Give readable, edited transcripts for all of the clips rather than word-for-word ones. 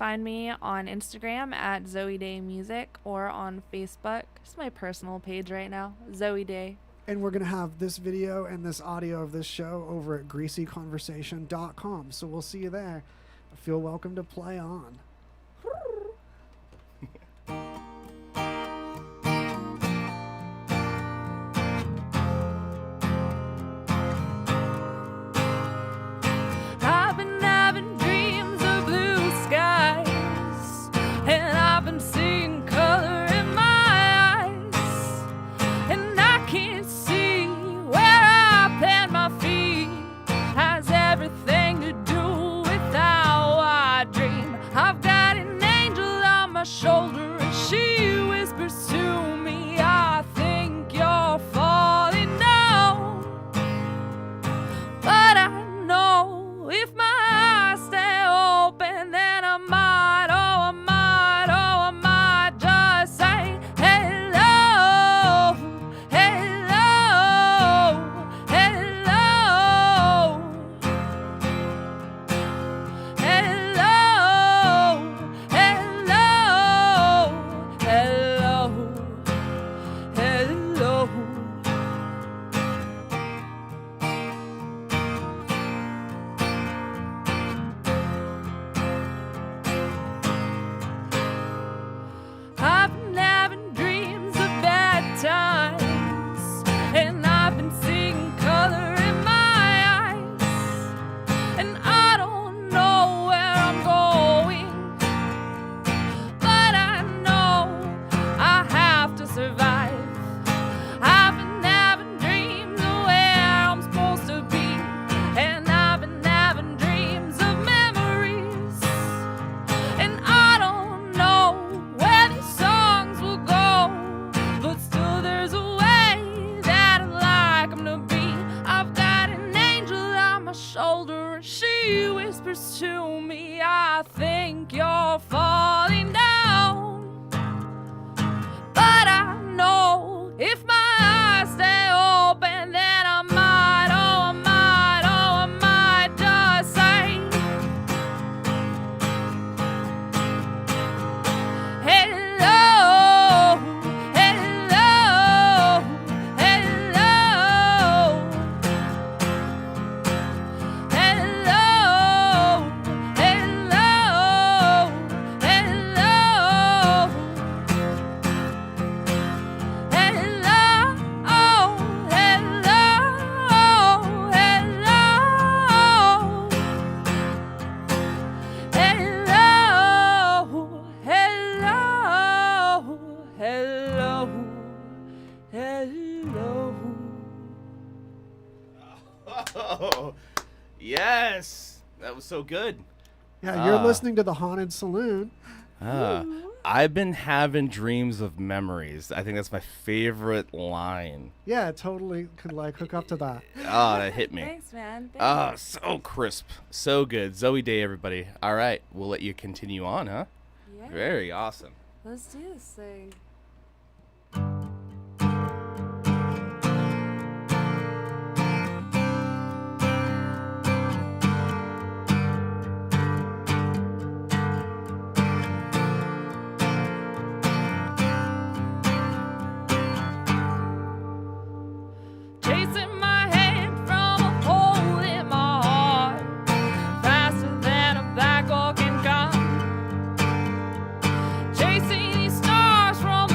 find me on Instagram at Zoe Day Music or on Facebook. It's my personal page right now, Zoe Day. And we're going to have this video and this audio of this show over at greasyconversation.com. So we'll see you there. Feel welcome to play on. I've been having dreams of blue skies, and I've been seeing color in my eyes, and I can't see where I plant my feet. Has everything to do with how I dream. I've got an angel on my shoulder, and she whispers to me, I think you're falling down. But I know if my eyes stay open, then I might, oh, I might just say hello, hello, hello, hello, hello, hello, hello. I've been having dreams of bad times, and I've been seeing color in my eyes, and I don't know where I'm going, but I know I have to survive. I've been having dreams of where I'm supposed to be, and I've been having dreams of memories, and I don't know where these songs will go, but still there's a way that I'd like 'em to be. I've got an angel on my shoulder, and she whispers to me, I think you're falling down. But I know if my eyes stay open, then I might, oh, I might, oh, I might just say hello, hello, hello, hello, hello, hello. Hello, oh, hello, hello, hello, hello, hello. Oh, yes. That was so good. Yeah, you're listening to the Haunted Saloon. I've been having dreams of memories. I think that's my favorite line. Yeah, totally could like hook up to that. Oh, that hit me. Thanks, man. Oh, so crisp. So good. Zoe Day, everybody. All right. We'll let you continue on, huh? Yeah. Very awesome. Let's do this thing. Chasing my hand from a hole in my heart, faster than a Blackhawk can come. Chasing these stars from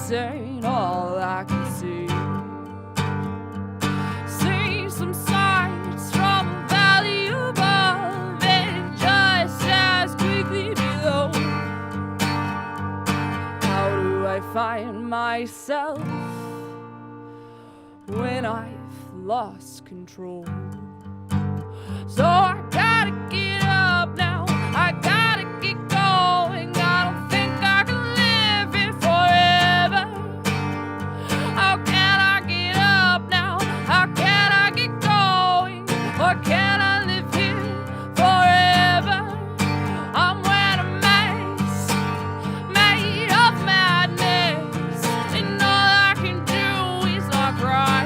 this ain't all I can see. See some sights from a valley above and just as quickly below. How do I find myself when I've lost control? So I gotta get up now, I gotta get going. I don't think I can live it forever. How can I get up now? How can I get going? Or can I live here forever? I'm wearing a mask made of madness, and all I can do is not cry.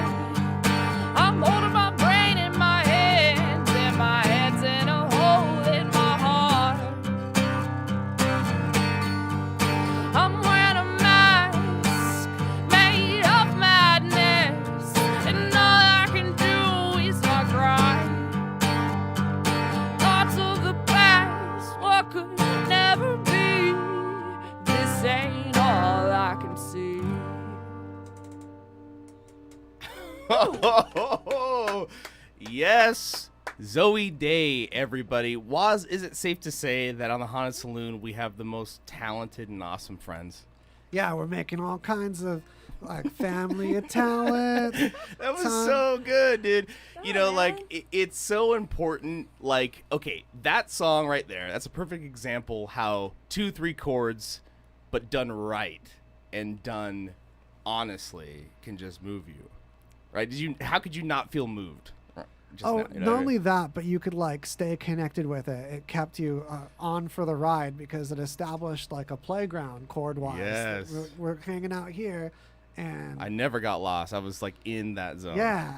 I'm holding my brain in my hands, and my head's in a hole in my heart. I'm wearing a mask made of madness, and all I can do is not cry. Thoughts of the past, what could never be. This ain't all I can see. Yes, Zoe Day, everybody. Waz, is it safe to say that on the Haunted Saloon we have the most talented and awesome friends? Yeah, we're making all kinds of like family of talent. That was so good, dude. You know, like, it's so important. Like, okay, that song right there, that's a perfect example how 2-3 chords, but done right and done honestly, can just move you. Right? How could you not feel moved? Just Oh, now, you know? not only that, but you could like stay connected with it. It kept you on for the ride because it established like a playground chord-wise. Yes. We're hanging out here, and I never got lost. I was like in that zone. yeah.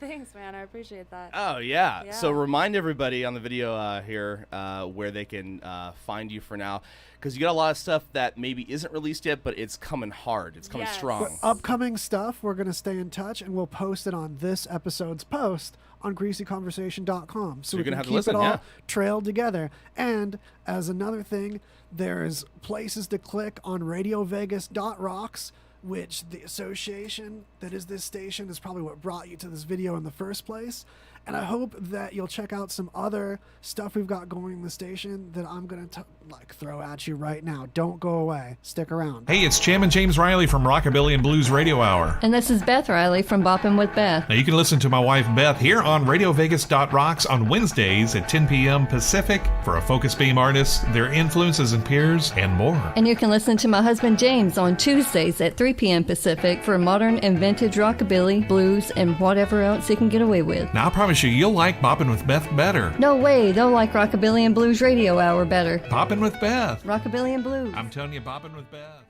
Thanks, man. I appreciate that. Oh, yeah. Yeah. So remind everybody on the video here where they can find you for now. Because you got a lot of stuff that maybe isn't released yet, but it's coming hard. It's coming Yes. strong. Upcoming stuff, we're going to stay in touch, and we'll post it on this episode's post on greasyconversation.com. So you're we gonna can have to keep listen, it all yeah. trailed together. And as another thing, there's places to click on radiovegas.rocks, which the association that is this station is probably what brought you to this video in the first place. And I hope that you'll check out some other stuff we've got going in the station that I'm going to like throw at you right now. Don't go away. Stick around. Hey, it's Chairman James Riley from Rockabilly and Blues Radio Hour. And this is Beth Riley from Boppin' with Beth. Now, you can listen to my wife Beth here on RadioVegas.rocks on Wednesdays at 10 p.m. Pacific for a focus beam artist, their influences and peers, and more. And you can listen to my husband James on Tuesdays at 3 p.m. Pacific for modern and vintage rockabilly, blues, and whatever else he can get away with. Now, I promise you'll like Boppin' with Beth better. No way, they'll like Rockabilly and Blues Radio Hour better. Boppin' with Beth. Rockabilly and Blues. I'm telling you, Boppin' with Beth.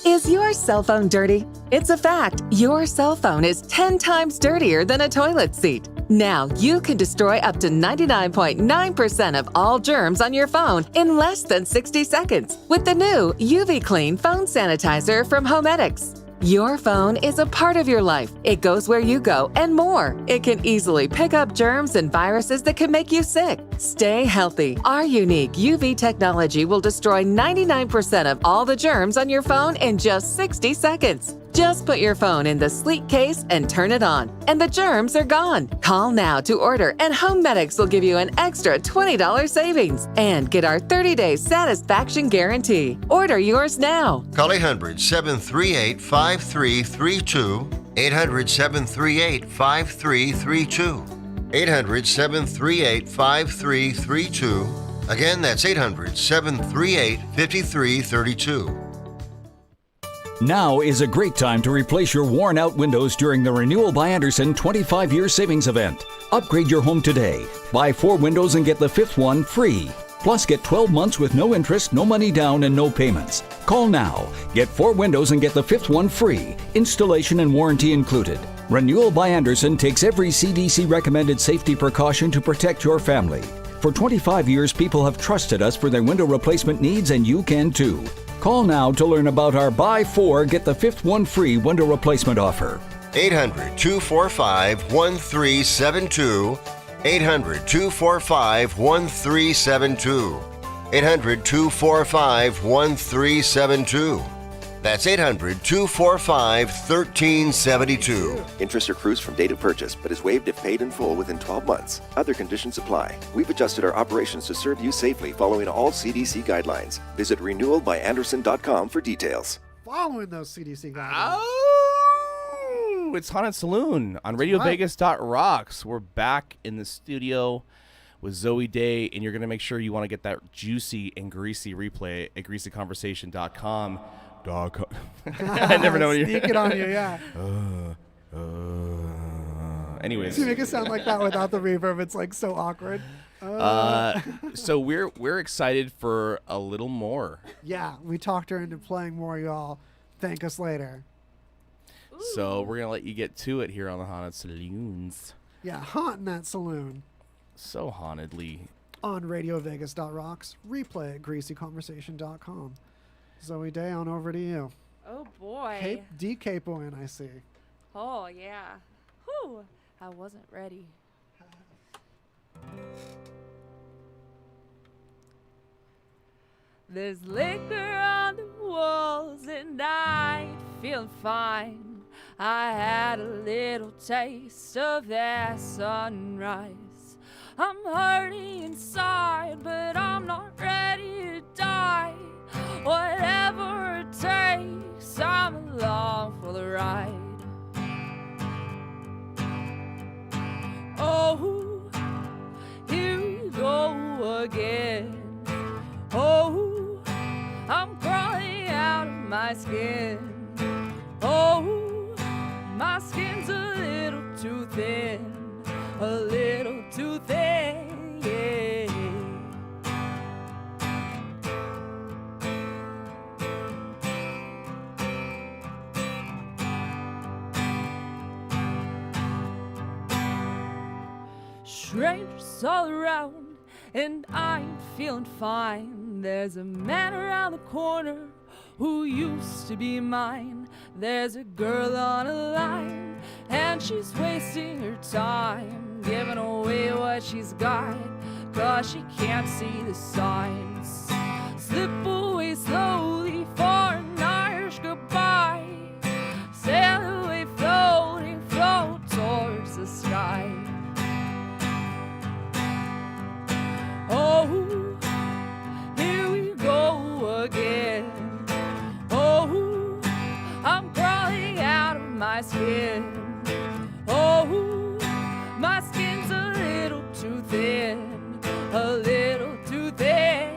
Is your cell phone dirty? It's a fact. Your cell phone is 10 times dirtier than a toilet seat. Now you can destroy up to 99.9% of all germs on your phone in less than 60 seconds with the new UV Clean Phone Sanitizer from Homedics. Your phone is a part of your life. It goes where you go and more. It can easily pick up germs and viruses that can make you sick. Stay healthy. Our unique UV technology will destroy 99% of all the germs on your phone in just 60 seconds. Just put your phone in the sleek case and turn it on, and the germs are gone. Call now to order, and Homedics will give you an extra $20 savings and get our 30-day satisfaction guarantee. Order yours now. Call 800-738-5332, 800-738-5332, 800-738-5332. Again, that's 800-738-5332. Now is a great time to replace your worn-out windows during the Renewal by Andersen 25-year savings event. Upgrade your home today. Buy 4 windows and get the 5th one free. Plus, get 12 months with no interest, no money down, and no payments. Call now. Get 4 windows and get the 5th one free. Installation and warranty included. Renewal by Andersen takes every CDC-recommended safety precaution to protect your family. For 25 years, people have trusted us for their window replacement needs, and you can too. Call now to learn about our buy 4, get the 5th one free window replacement offer. 800-245-1372, 800-245-1372, 800-245-1372. That's 800-245-1372. Interest accrues from date of purchase, but is waived if paid in full within 12 months. Other conditions apply. We've adjusted our operations to serve you safely following all CDC guidelines. Visit renewalbyanderson.com for details. Following those CDC guidelines. Oh, it's Haunted Saloon on RadioVegas.rocks. We're back in the studio with Zoe Day, and you're going to make sure you want to get that juicy and greasy replay at greasyconversation.com. I never know when you're... Sneak it on you, yeah. Anyways. You make it sound like that without the reverb. It's like so awkward. So we're excited for a little more. Yeah, we talked her into playing more, y'all. Thank us later. So we're going to let you get to it here on the Haunted Saloons. Yeah, haunting that saloon. So hauntedly. On RadioVegas.rocks. Replay at GreasyConversation.com. Zoe Day, on over to you. Oh boy. De-capoing, I see. Oh yeah. Whew. I wasn't ready. There's liquor on the walls and I ain't feeling fine. I had a little taste of that sunrise. I'm hurting inside, but I'm not ready to die. Whatever it takes, I'm along for the ride. Oh, here we go again. Oh, I'm crawling out of my skin. Oh, my skin's a little too thin, a little too thin, yeah. Strangers all around, and I ain't feeling fine. There's a man around the corner who used to be mine. There's a girl on a line, and she's wasting her time, giving away what she's got, 'cause she can't see the signs. Slip away slowly for an Irish goodbye. Sail away floating, float towards the sky. Oh, here we go again. Oh, I'm crawling out of my skin. Oh, my skin's a little too thin, a little too thin.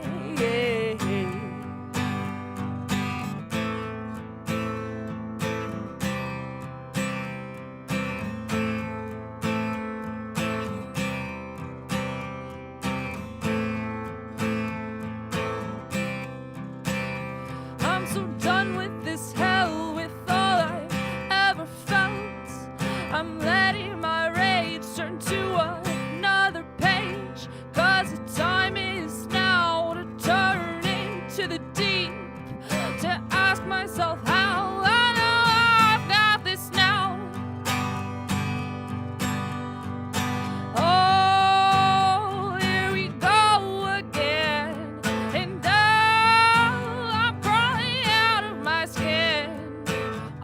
I'm so done with this hell, with all I've ever felt. I'm letting my rage turn to another page, 'cause the time is now to turn into the deep, to ask myself how I know I've got this now. Oh, here we go again, and I'm crawling out of my skin.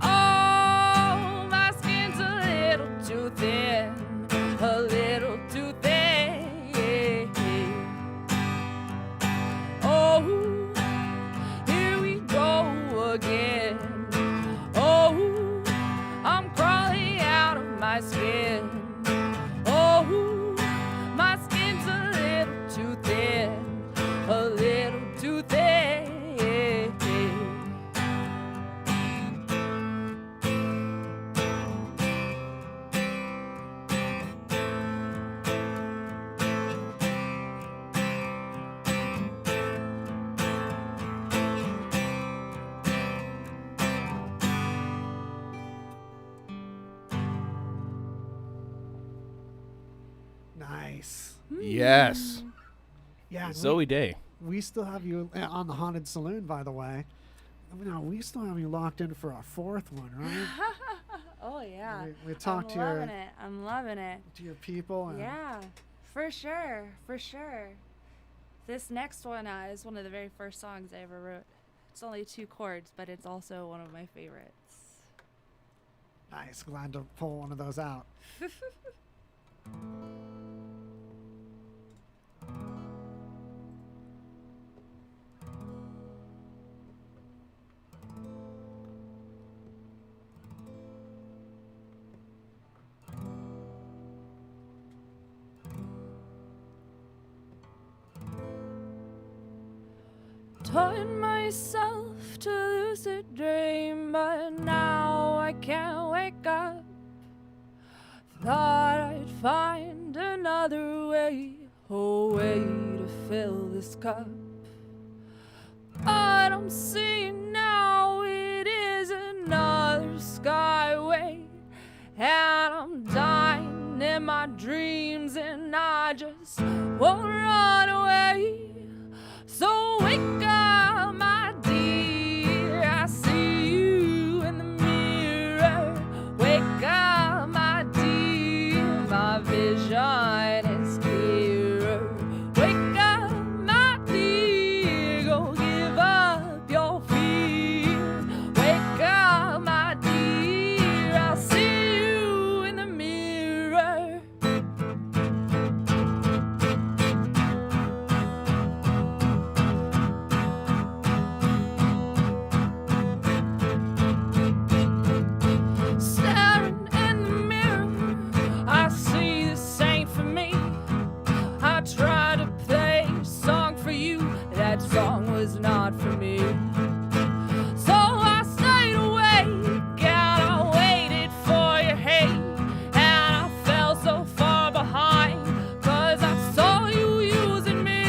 Oh, my skin's a little too thin, a little too thin. Oh, here we go again. Oh, I'm crawling out of my skin. Oh, my skin's a little too thin, a little too thin. Nice. Yes. Yeah. and Zoe Day. we still have you on the Haunted Saloon, by the way. No, we still have you locked in for our fourth one, right? Oh yeah. We talked I'm loving it. I'm loving it. to your people. And Yeah, for sure, for sure. This next one is one of the very first songs I ever wrote. It's only 2 chords, but it's also one of my favorites. Nice. Glad to pull one of those out. Taught myself to lucid dream, but now I can't wake up. Thought I'd find another way, a way to fill this cup. But I'm seeing now it is another skyway, and I'm dying in my dreams, and I just won't run away. So wake up, my dear, I see you in the mirror. Wake up, my dear, my vision is clearer. Wake up, my dear, go give up your fear. Wake up, my dear, I see you in the mirror. Staring in the mirror, I see this ain't for me. I tried to play a song for you, that song was not for me. So I stayed awake and I waited for your hate, and I fell so far behind, 'cause I saw you using me.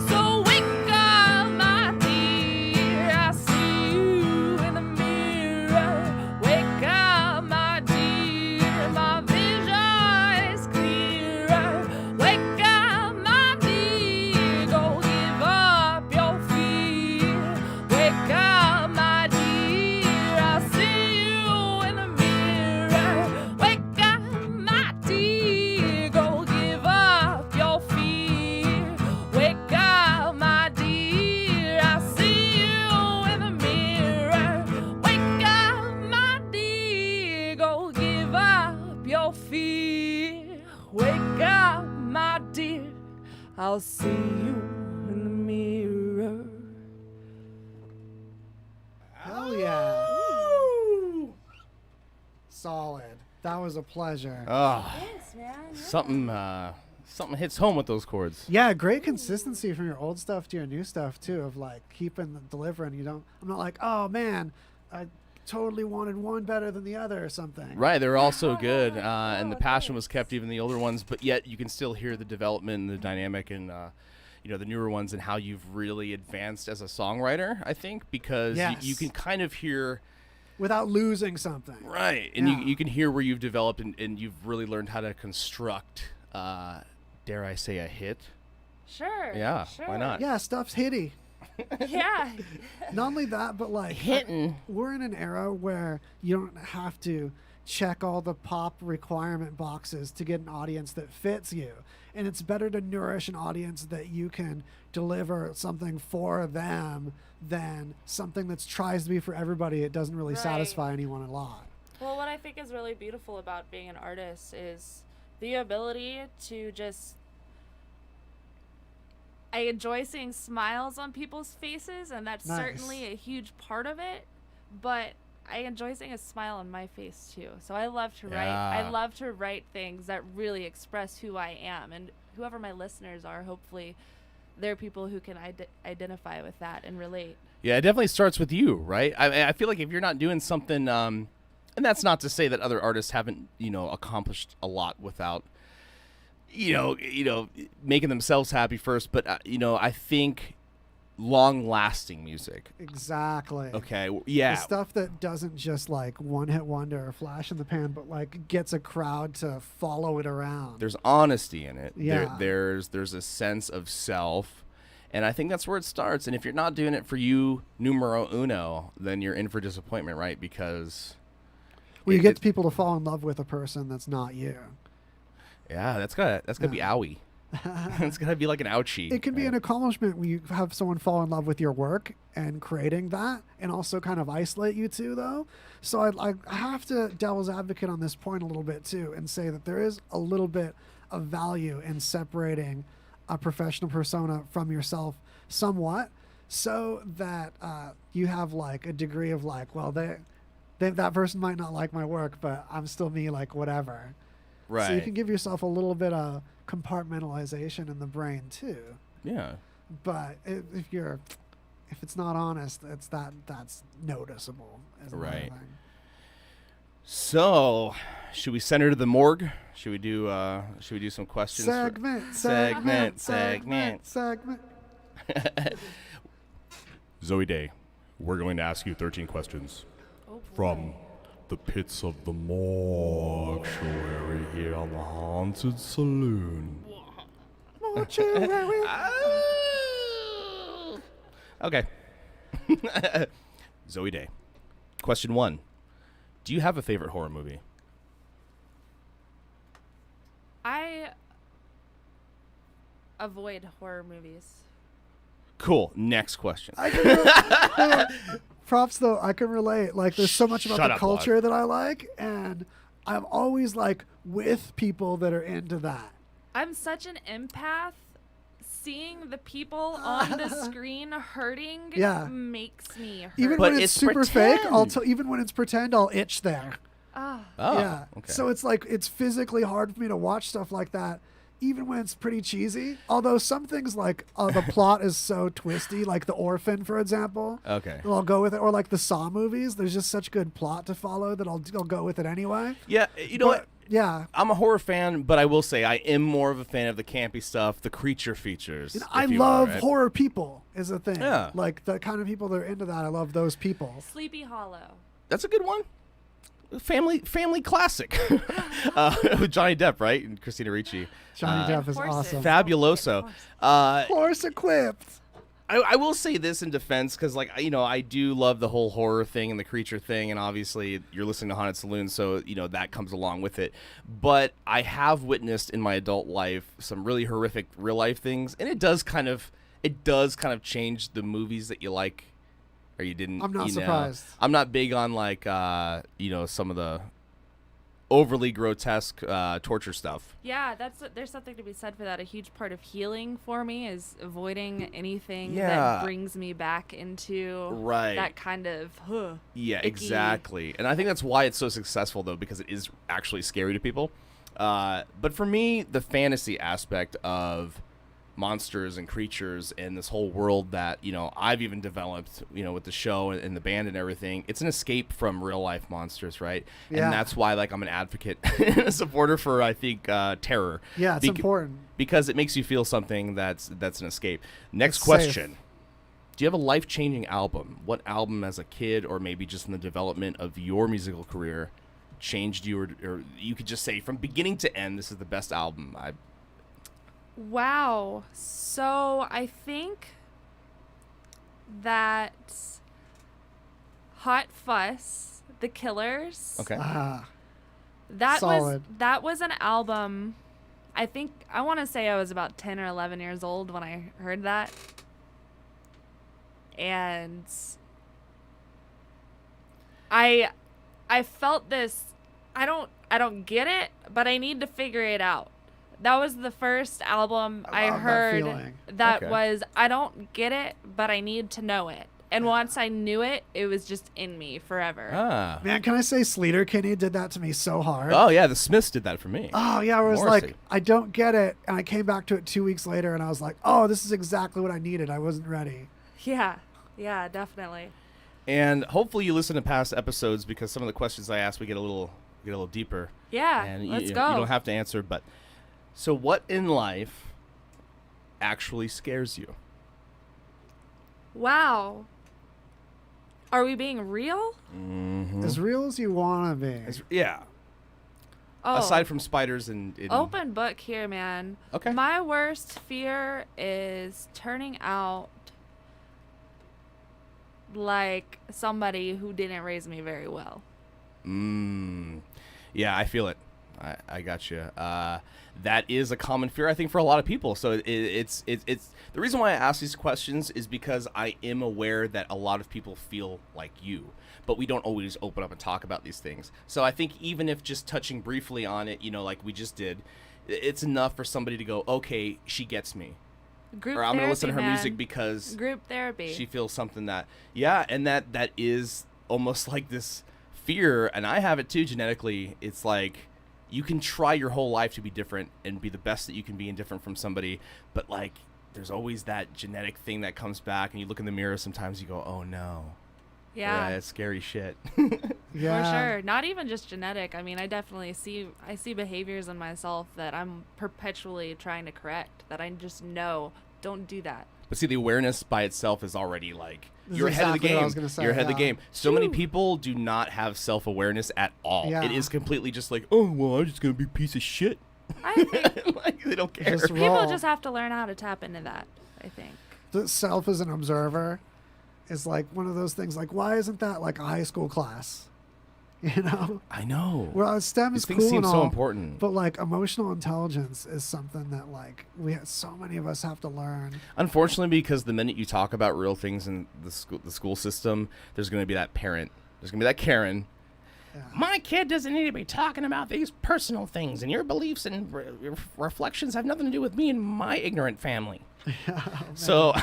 So wake up, my dear, I see you in the mirror. Wake up, my dear, my vision is clearer. Wake up, my dear, go give up your fear. Wake up, my dear, I see you in the mirror. Wake up, my dear, go give up your fear. Wake up, my dear, I see you in the mirror. Wake up, my dear, go give up your fear. Wake up, my dear, I'll see you in the mirror. Hell yeah. Solid. That was a pleasure. Yes, man. Something hits home with those chords. Yeah, great consistency from your old stuff to your new stuff too, of like keeping the delivering. I'm not like, oh man, I totally wanted one better than the other or something. Right, they were all so good, and the passion was kept, even the older ones, but yet you can still hear the development and the dynamic and the newer ones, and how you've really advanced as a songwriter, I think, because Yes. you can kind of hear, Without losing something. right, and Yeah. you can hear where you've developed, and you've really learned how to construct, dare I say, a hit. Sure. Yeah, Sure. why not? Yeah, stuff's hitty. Yeah. Not only that, but like we're in an era where you don't have to check all the pop requirement boxes to get an audience that fits you. And it's better to nourish an audience that you can deliver something for them than something that tries to be for everybody. It doesn't really Right. satisfy anyone a lot. Well, what I think is really beautiful about being an artist is the ability to just. I enjoy seeing smiles on people's faces, and that's Nice. certainly a huge part of it. But I enjoy seeing a smile on my face too. So I love to write. I Yeah. love to write things that really express who I am, and whoever my listeners are, hopefully, they're people who can identify with that and relate. Yeah, it definitely starts with you, right? I feel like if you're not doing something, and that's not to say that other artists haven't, accomplished a lot without, making themselves happy first. But I think long-lasting music. Exactly. Okay, yeah. The stuff that doesn't just like one hit wonder or flash in the pan, but like gets a crowd to follow it around. There's honesty in it. Yeah. There's a sense of self, and I think that's where it starts. And if you're not doing it for you, numero uno, then you're in for disappointment, right? Because Well, you get people to fall in love with a person that's not you. yeah, that's gotta be owie. It's gonna be like an ouchie. It can be an accomplishment when you have someone fall in love with your work and creating that, and also kind of isolate you too, though. So I have to devil's advocate on this point a little bit too, and say that there is a little bit of value in separating a professional persona from yourself somewhat, so that you have like a degree of like, well, that person might not like my work, but I'm still me, like whatever. Right. So you can give yourself a little bit of compartmentalization in the brain too. Yeah. But if it's not honest, that's noticeable. Is another Right. thing. So, should we send her to the morgue? Should we do some questions? Segment. Zoe Day, we're going to ask you 13 questions from the pits of the mortuary here on the Haunted Saloon. Okay. Zoe Day. Question 1. Do you have a favorite horror movie? I avoid horror movies. Cool. Next question. Props though, I can relate. Like, there's so much about Shut the up, culture that I like, and I'm always like with people that are into that. I'm such an empath. Seeing the people on the screen hurting makes me hurt. Even But when it's it's super pretend. fake, even when it's pretend, I'll itch there. Oh, Yeah. okay. So it's like, it's physically hard for me to watch stuff like that, even when it's pretty cheesy. Although some things like the plot is so twisty, like The Orphan, for example. Okay. I'll go with it. Or like the Saw movies. There's just such good plot to follow that I'll go with it anyway. Yeah, you know what? Yeah. I'm a horror fan, but I will say I am more of a fan of the campy stuff, the creature features. And if I you love will, right? horror people is a thing. Yeah. Like the kind of people that are into that, I love those people. Sleepy Hollow. That's a good one. Family classic. With Johnny Depp, right? And Christina Ricci. Johnny Depp is horses. awesome. Fabuloso. Horse equipped. I will say this in defense, because I do love the whole horror thing and the creature thing, and obviously you're listening to Haunted Saloon, so that comes along with it. But I have witnessed in my adult life some really horrific real life things, and it does kind of change the movies that you like or you didn't. I'm not surprised. I'm not big on some of the overly grotesque torture stuff. Yeah, there's something to be said for that. A huge part of healing for me is avoiding anything Yeah. that brings me back into Right. that kind of Yeah, icky. exactly. And I think that's why it's so successful, though, because it is actually scary to people. But for me, the fantasy aspect of monsters and creatures and this whole world that I've even developed with the show and the band and everything, it's an escape from real life monsters, right? Yeah. And that's why I'm an advocate and a supporter for I think terror. Yeah, it's important. Because it makes you feel something that's an escape. Next It's question. safe. Do you have a life-changing album? What album as a kid or maybe just in the development of your musical career changed you, or you could just say from beginning to end, this is the best album? Wow. So I think that Hot Fuss, The Killers. Okay. That Solid. was an album. I want to say I was about 10 or 11 years old when I heard that. And I felt this, I don't get it, but I need to figure it out. That was the first album I love that heard feeling. that Okay. was, I don't get it, but I need to know it. And once I knew it, it was just in me forever. Ah. Man, can I say Sleater Kinney did that to me so hard? Oh, yeah, the Smiths did that for me. Oh, yeah, where it was Morrissey. like, I don't get it. And I came back to it 2 weeks later, and I was like, oh, this is exactly what I needed. I wasn't ready. Yeah, definitely. And hopefully you listen to past episodes, because some of the questions I ask, we get a little deeper. Yeah, And let's you go. don't have to answer, but so what in life actually scares you? Wow. Are we being real? As real as you want to be. Yeah. Oh, Aside from spiders and open book here, man. Okay. My worst fear is turning out like somebody who didn't raise me very well. Yeah, I feel it. I got you. That is a common fear, I think, for a lot of people. So it's the reason why I ask these questions is because I am aware that a lot of people feel like you, but we don't always open up and talk about these things. So I think even if just touching briefly on it, like we just did, it's enough for somebody to go, okay, she gets me. Group or I'm going to listen to her man. music because group therapy. She feels something that, and that is almost like this fear, and I have it too genetically. It's like you can try your whole life to be different and be the best that you can be and different from somebody, but like there's always that genetic thing that comes back, and you look in the mirror sometimes you go, oh no. Yeah, it's scary shit. Yeah. For sure. Not even just genetic. I mean, I definitely see behaviors in myself that I'm perpetually trying to correct, that I just know don't do that. But see, the awareness by itself is already like This you're is ahead of the exactly what I game. was gonna say, You're ahead of the yeah. game. So many people do not have self-awareness at all. Yeah. It is completely just like, oh well, I'm just gonna be a piece of shit. I think Like they don't care. Just people roll. just have to learn how to tap into that, I think. The self as an observer is like one of those things. Like, why isn't that like a high school class? I know. Well, STEM These is things cool seem and so all, important. but like emotional intelligence is something that like so many of us have to learn. Unfortunately, because the minute you talk about real things in the school system, there's going to be that parent. There's going to be that Karen. Yeah. My kid doesn't need to be talking about these personal things, and your beliefs and reflections have nothing to do with me and my ignorant family. So,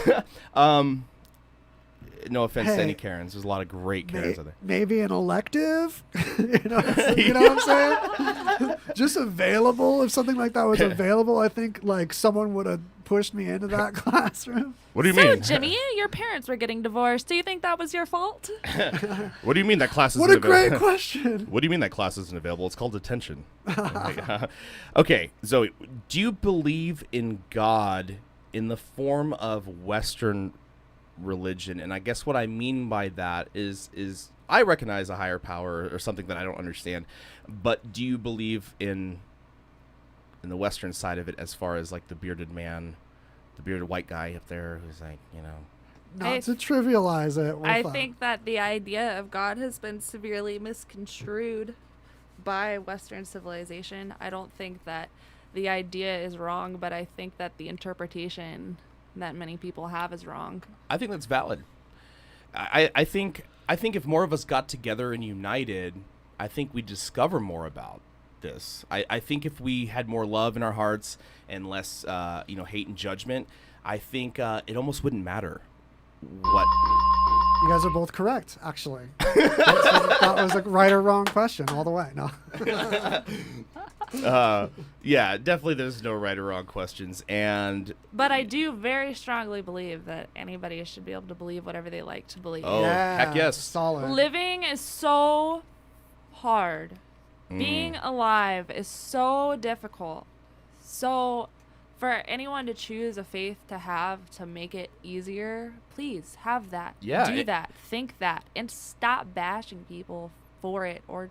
no offense to Hey, any Karens. There's a lot of great Karens out there. Maybe an elective, you know what I'm saying? Just available. If something like that was available, I think like someone would have pushed me into that classroom. What do you So, mean? Jimmy, your parents were getting divorced. Do you think that was your fault? What do you mean that class isn't What a available? great question. What do you mean that class isn't available? It's called detention. Okay, Zoe, do you believe in God in the form of Western religion? And I guess what I mean by that is I recognize a higher power or something that I don't understand, but do you believe in the Western side of it as far as like the bearded man, the bearded white guy up there who's like, Not to trivialize it. I think that the idea of God has been severely misconstrued by Western civilization. I don't think that the idea is wrong, but I think that the interpretation that many people have is wrong. I think that's valid. I think if more of us got together and united, I think we'd discover more about this. I think if we had more love in our hearts and less hate and judgment, I think it almost wouldn't matter what. You guys are both correct, actually. That was a right or wrong question all the way. No. Yeah, definitely there's no right or wrong questions. But I do very strongly believe that anybody should be able to believe whatever they like to believe. Oh, heck yes. Solid. Living is so hard. Being alive is so difficult. So for anyone to choose a faith to have to make it easier, please have that. Yeah, Do that. Think that. And stop bashing people for it or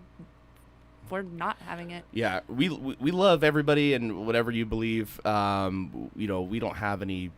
for not having it. Yeah, we love everybody and whatever you believe. We don't have any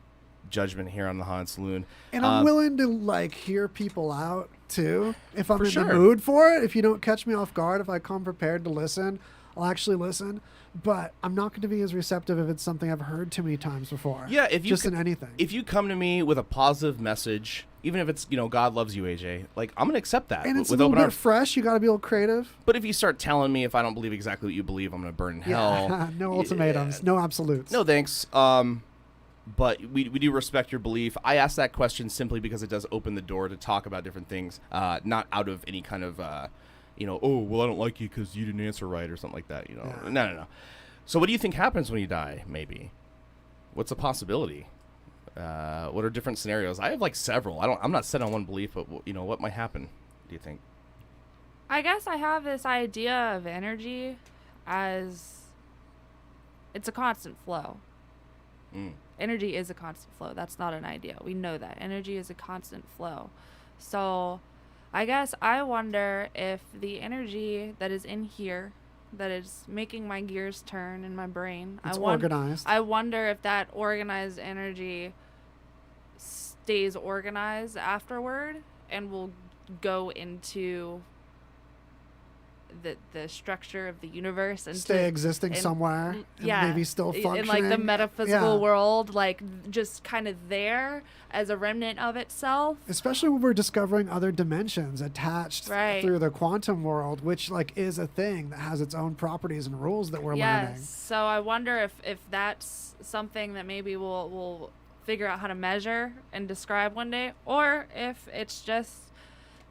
judgment here on the Haunted Saloon. And I'm willing to like hear people out too. If I'm in sure. the mood for it, if you don't catch me off guard, if I come prepared to listen, I'll actually listen. But I'm not going to be as receptive if it's something I've heard too many times before. Yeah, if you just in anything. If you come to me with a positive message, even if it's God loves you, AJ, like I'm gonna accept that. And it's with a little open bit arms. fresh. You got to be a little creative. But if you start telling me if I don't believe exactly what you believe, I'm gonna burn in hell. Yeah. No ultimatums. No absolutes. No thanks. But we do respect your belief. I asked that question simply because it does open the door to talk about different things, not out of any kind of, oh, well, I don't like you because you didn't answer right or something like that. Yeah. No. So what do you think happens when you die, maybe? What's a possibility? What are different scenarios? I have like several. I'm not set on one belief, but what might happen, do you think? I guess I have this idea of energy as it's a constant flow. Energy is a constant flow. That's not an idea. We know that. Energy is a constant flow. So I guess I wonder if the energy that is in here, that is making my gears turn in my brain, It's organized. I wonder if that organized energy stays organized afterward and will go into the structure of the universe and stay existing somewhere, and maybe still functioning in like the metaphysical Yeah. world, like just kind of there as a remnant of itself. Especially when we're discovering other dimensions attached Right. through the quantum world, which like is a thing that has its own properties and rules that we're learning. Yes. So I wonder if that's something that maybe we'll figure out how to measure and describe one day, or if it's just,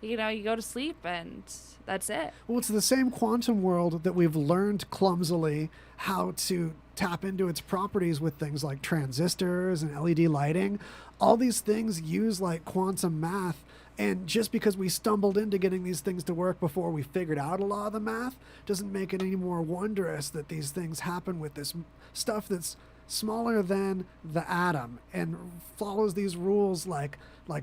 you go to sleep and that's it. Well, it's the same quantum world that we've learned clumsily how to tap into its properties with things like transistors and LED lighting. All these things use like quantum math. And just because we stumbled into getting these things to work before we figured out a lot of the math doesn't make it any more wondrous that these things happen with this stuff that's smaller than the atom and follows these rules like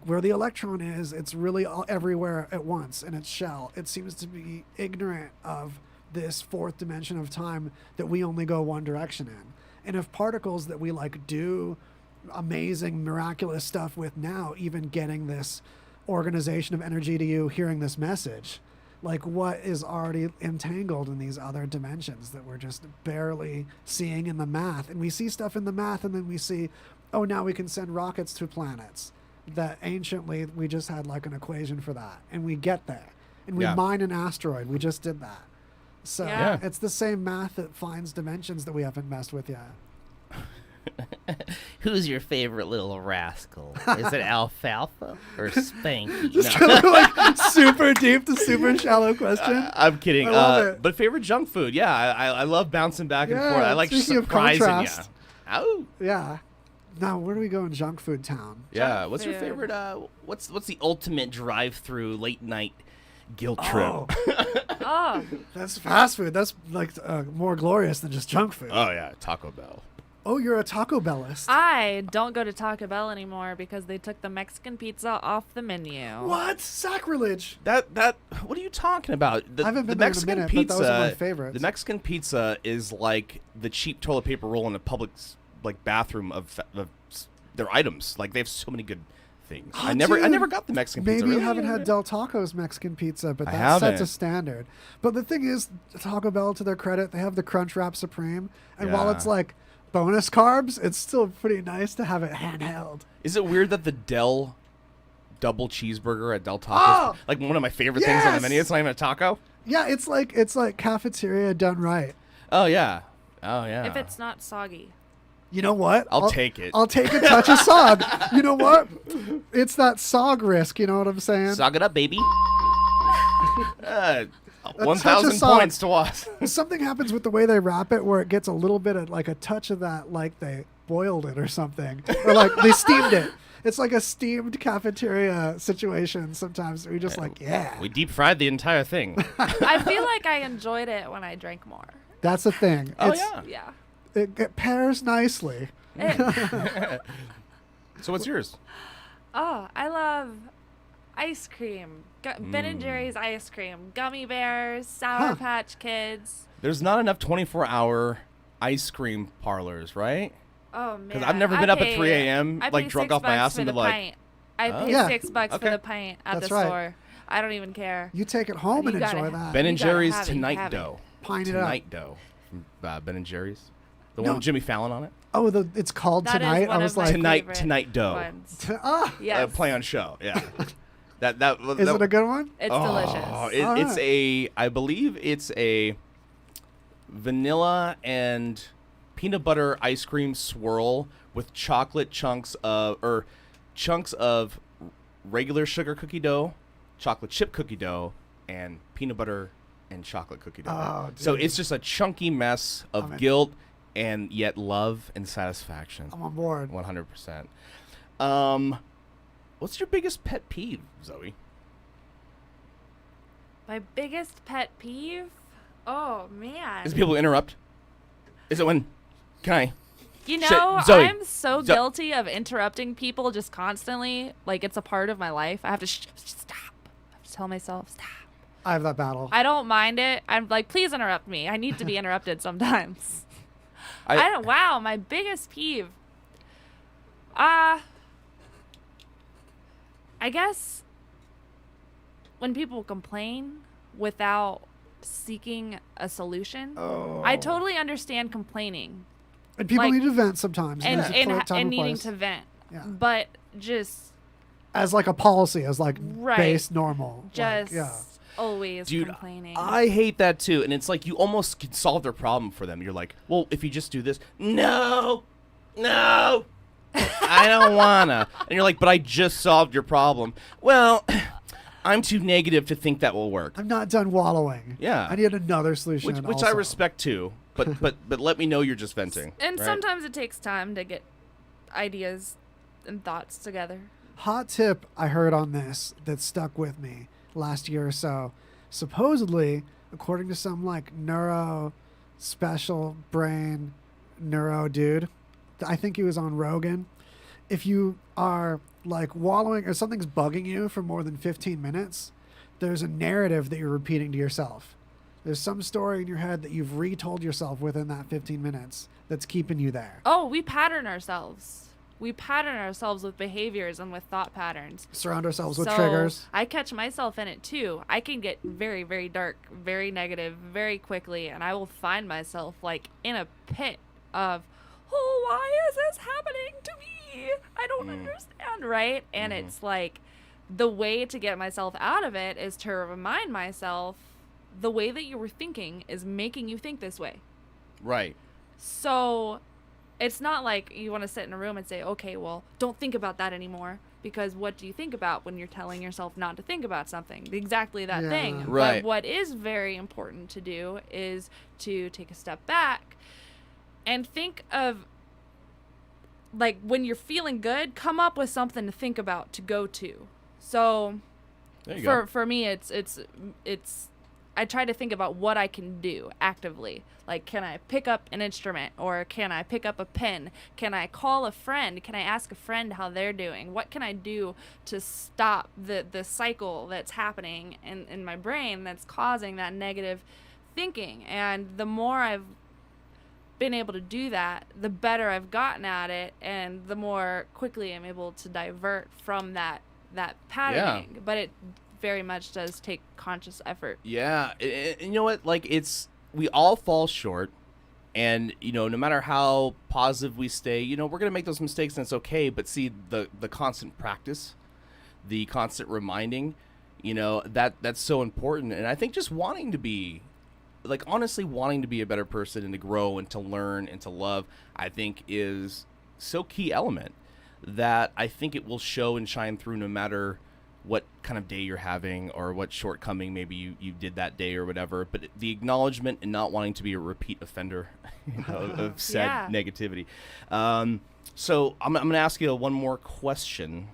where the electron is, it's really everywhere at once in its shell. It seems to be ignorant of this fourth dimension of time that we only go one direction in. And if particles that we like do amazing, miraculous stuff with now, even getting this organization of energy to you, hearing this message, like what is already entangled in these other dimensions that we're just barely seeing in the math. And we see stuff in the math, and then we see, oh, now we can send rockets to planets that anciently we just had like an equation for that, and we get there, and we mine an asteroid. We just did that. So it's the same math that finds dimensions that we haven't messed with yet. Who's your favorite little rascal? Is it Alfalfa or Spanky? Just like super deep to super shallow question. I'm kidding. I love it. But favorite junk food? Yeah, I love bouncing back and forth. I like speaking of surprising you. contrast. Oh. Yeah. Now, where do we go in junk food town? Yeah. What's your favorite? What's the ultimate drive-through late night guilt trip? Oh. That's fast food. That's like more glorious than just junk food. Oh yeah, Taco Bell. Oh, you're a Taco Bellist. I don't go to Taco Bell anymore because they took the Mexican pizza off the menu. What? Sacrilege. That what are you talking about? I haven't been the there Mexican in a minute, pizza, but that was one of my favorites. The Mexican pizza is like the cheap toilet paper roll in a public like bathroom of their items. Like they have so many good things. Oh, I never dude. got the Mexican Maybe pizza. you Really? haven't had Del Taco's Mexican pizza, but I that sets a haven't. standard. But the thing is, Taco Bell, to their credit, they have the Crunch Wrap Supreme, and while it's like bonus carbs, it's still pretty nice to have it handheld. Is it weird that the Del double cheeseburger at Del Taco's like one of my favorite things on the menu? It's not even a taco. Yeah, it's like cafeteria done right. Oh yeah. Oh yeah. If it's not soggy. You know what? I'll take it. I'll take a touch of sog. You know what? It's that sog risk. You know what I'm saying? Sog it up, baby. touch 1,000 of sog. points to us. Something happens with the way they wrap it where it gets a little bit of like a touch of that, like they boiled it or something, or like they steamed it. It's like a steamed cafeteria situation sometimes. We just We deep fried the entire thing. I feel like I enjoyed it when I drank more. That's the thing. Oh It's- Yeah. It pairs nicely. So what's yours? Oh, I love ice cream. Ben & Jerry's ice cream. Gummy bears, Sour Patch Kids. There's not enough 24-hour ice cream parlors, right? Oh, man. Because I've never been up at 3 a.m., I like pay drunk $6 off my ass for and the been like, pint. I pay Yeah. $6 for Okay. the pint at That's the right. store. I don't even care. You take it home and You gotta enjoy have- that. Ben You and gotta Jerry's have it, you Tonight have it. Dough. Pine it up. Tonight Dough from Ben and Jerry's. The No. one with Jimmy Fallon on it. Oh, it's called That is Tonight. one I of was my like, favorite Tonight Dough. ones. yes. Play on show. Yeah. that Is it a good one? It's delicious. I believe it's a vanilla and peanut butter ice cream swirl with chocolate chunks of regular sugar cookie dough, chocolate chip cookie dough, and peanut butter and chocolate cookie dough. Oh, So dude. it's just a chunky mess of I'm in. guilt and yet love and satisfaction. I'm on board. 100%. What's your biggest pet peeve, Zoe? My biggest pet peeve? Oh, man. Is it people who interrupt? Is it when? Can I? You Shit, know, Zoe. I'm so guilty of interrupting people just constantly. Like, it's a part of my life. I have to stop. I have to tell myself, stop. I have that battle. I don't mind it. I'm like, please interrupt me. I need to be interrupted sometimes. Wow, my biggest peeve. I guess when people complain without seeking a solution. Oh. I totally understand complaining And people like- need to vent sometimes. and there's a time and and needing place. to vent, Yeah. but just As like a policy, as like Right. base normal. just Like, yeah. always Dude, complaining. I hate that too. And it's like you almost can solve their problem for them. You're like, well, if you just do this, no, I don't wanna. And you're like, but I just solved your problem. Well, I'm too negative to think that will work. I'm not done wallowing. Yeah. I need another solution. Which I also. respect too. But let me know you're just venting. and right? sometimes it takes time to get ideas and thoughts together. Hot tip I heard on this that stuck with me last year or so. Supposedly, according to some like neuro special brain neuro dude, I think he was on Rogan. If you are like wallowing or something's bugging you for more than 15 minutes, there's a narrative that you're repeating to yourself. There's some story in your head that you've retold yourself within that 15 minutes that's keeping you there. Oh, we pattern ourselves. We pattern ourselves with behaviors and with thought patterns. Surround ourselves with So triggers. I catch myself in it too. I can get very, very dark, very negative, very quickly, and I will find myself like in a pit of, oh, why is this happening to me? I don't understand, right? And it's like the way to get myself out of it is to remind myself the way that you were thinking is making you think this way. Right. So it's not like you want to sit in a room and say, okay, well, don't think about that anymore. Because what do you think about when you're telling yourself not to think about something? Exactly that thing. Right. But what is very important to do is to take a step back and think of, like, when you're feeling good, come up with something to think about, to go to. So There you go. for me, it's I try to think about what I can do actively. Like, can I pick up an instrument, or can I pick up a pen? Can I call a friend? Can I ask a friend how they're doing? What can I do to stop the cycle that's happening in my brain that's causing that negative thinking? And the more I've been able to do that, the better I've gotten at it, and the more quickly I'm able to divert from that patterning. But it very much does take conscious effort. Yeah, and you know what? Like, we all fall short, and no matter how positive we stay, we're gonna make those mistakes, and it's okay. But see, the constant practice, the constant reminding, that's so important. And I think just wanting to be, like, honestly wanting to be a better person and to grow and to learn and to love, I think is so key element that I think it will show and shine through no matter what kind of day you're having or what shortcoming maybe you did that day or whatever. But the acknowledgement and not wanting to be a repeat offender of said negativity. So I'm going to ask you one more question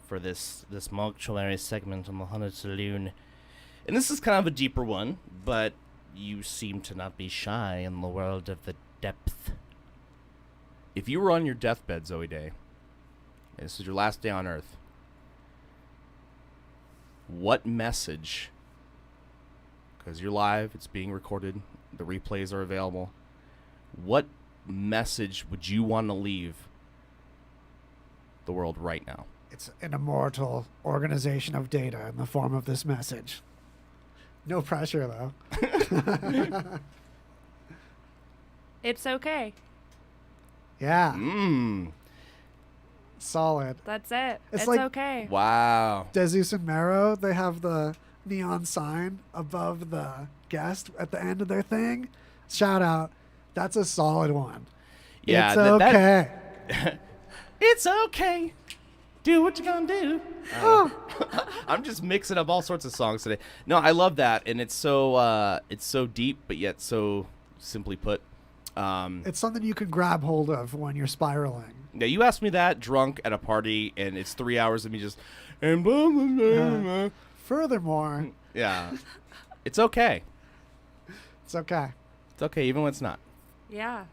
for this mortuary segment on the Haunted Saloon. And this is kind of a deeper one, but you seem to not be shy in the world of the depth. If you were on your deathbed, Zoe Day, and this is your last day on Earth, what message, because you're live, it's being recorded, the replays are available, what message would you want to leave the world right now? It's an immortal organization of data in the form of this message. No pressure, though. It's okay. Yeah. Mmm. Solid. That's it. It's like- okay. Wow. Jesus and Mero, they have the neon sign above the guest at the end of their thing. Shout out. That's a solid one. Yeah. It's okay. It's okay. Do what you're gonna do. I'm just mixing up all sorts of songs today. No, I love that, and it's so deep, but yet so simply put. It's something you can grab hold of when you're spiraling. Yeah, you asked me that drunk at a party, and it's 3 hours of me just and blah, blah, blah, blah. Furthermore, Yeah, it's okay. it's okay. It's okay, even when it's not. Yeah.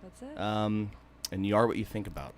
That's it. And you are what you think about.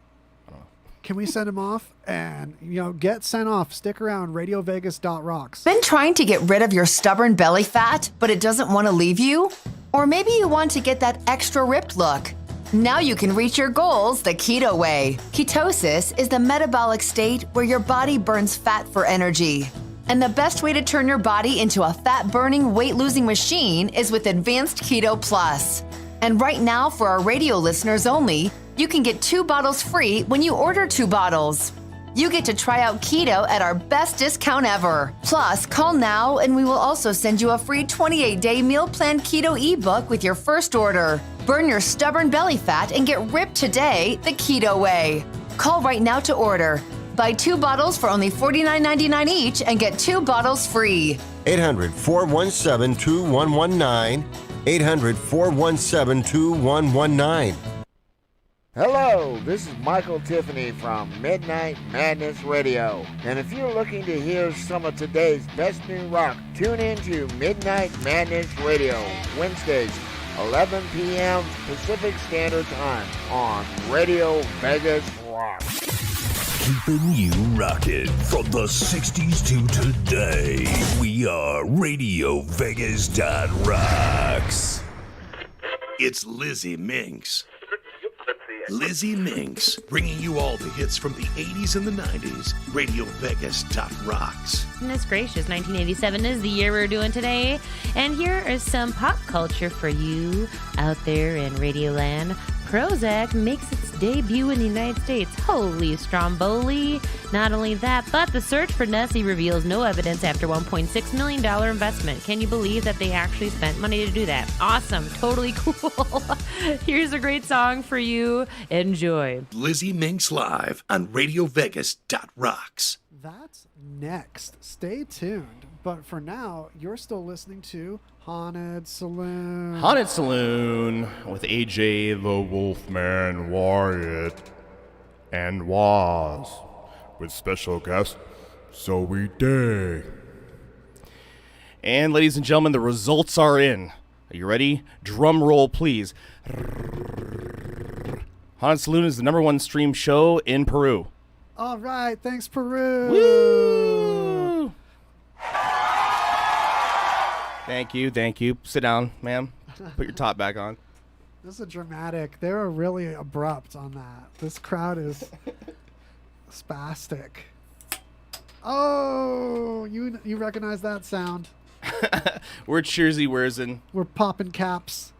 I don't know. Can we send him off and get sent off? Stick around. RadioVegas.rocks. Been trying to get rid of your stubborn belly fat, but it doesn't want to leave you? Or maybe you want to get that extra ripped look. Now you can reach your goals the keto way. Ketosis is the metabolic state where your body burns fat for energy. And the best way to turn your body into a fat-burning, weight-losing machine is with Advanced Keto Plus. And right now, for our radio listeners only, you can get 2 bottles free when you order 2 bottles. You get to try out keto at our best discount ever. Plus, call now and we will also send you a free 28-day meal plan keto ebook with your first order. Burn your stubborn belly fat and get ripped today the keto way. Call right now to order. Buy 2 bottles for only $49.99 each and get 2 bottles free. 800-417-2119. 800-417-2119. Hello, this is Michael Tiffany from Midnight Madness Radio. And if you're looking to hear some of today's best new rock, tune into Midnight Madness Radio, Wednesdays, 11 p.m. Pacific Standard Time on Radio Vegas Rock. Keeping you rocking from the 60s to today. We are Radio Vegas Rocks. It's Lizzie Minx. Lizzie Minx, bringing you all the hits from the 80s and the 90s. Radio Vegas Rocks. Goodness gracious, 1987 is the year we're doing today. And here is some pop culture for you out there in Radioland. Prozac makes its debut in the United States. Holy Stromboli. Not only that, but the search for Nessie reveals no evidence after $1.6 million investment. Can you believe that they actually spent money to do that? Awesome. Totally cool. Here's a great song for you. Enjoy. Lizzie Minx live on Radio Vegas Rocks. That's next. Stay tuned. But for now, you're still listening to Haunted Saloon. Haunted Saloon with AJ the Wolfman Wyatt and Waz with special guest Zoe Day. And ladies and gentlemen, the results are in. Are you ready? Drum roll, please. Haunted Saloon is the #1 stream show in Peru. All right. Thanks, Peru. Woo! Thank you. Sit down, ma'am. Put your top back on. This is dramatic. They were really abrupt on that. This crowd is spastic. Oh, you recognize that sound? We're cheersy whirsin'. We're popping caps.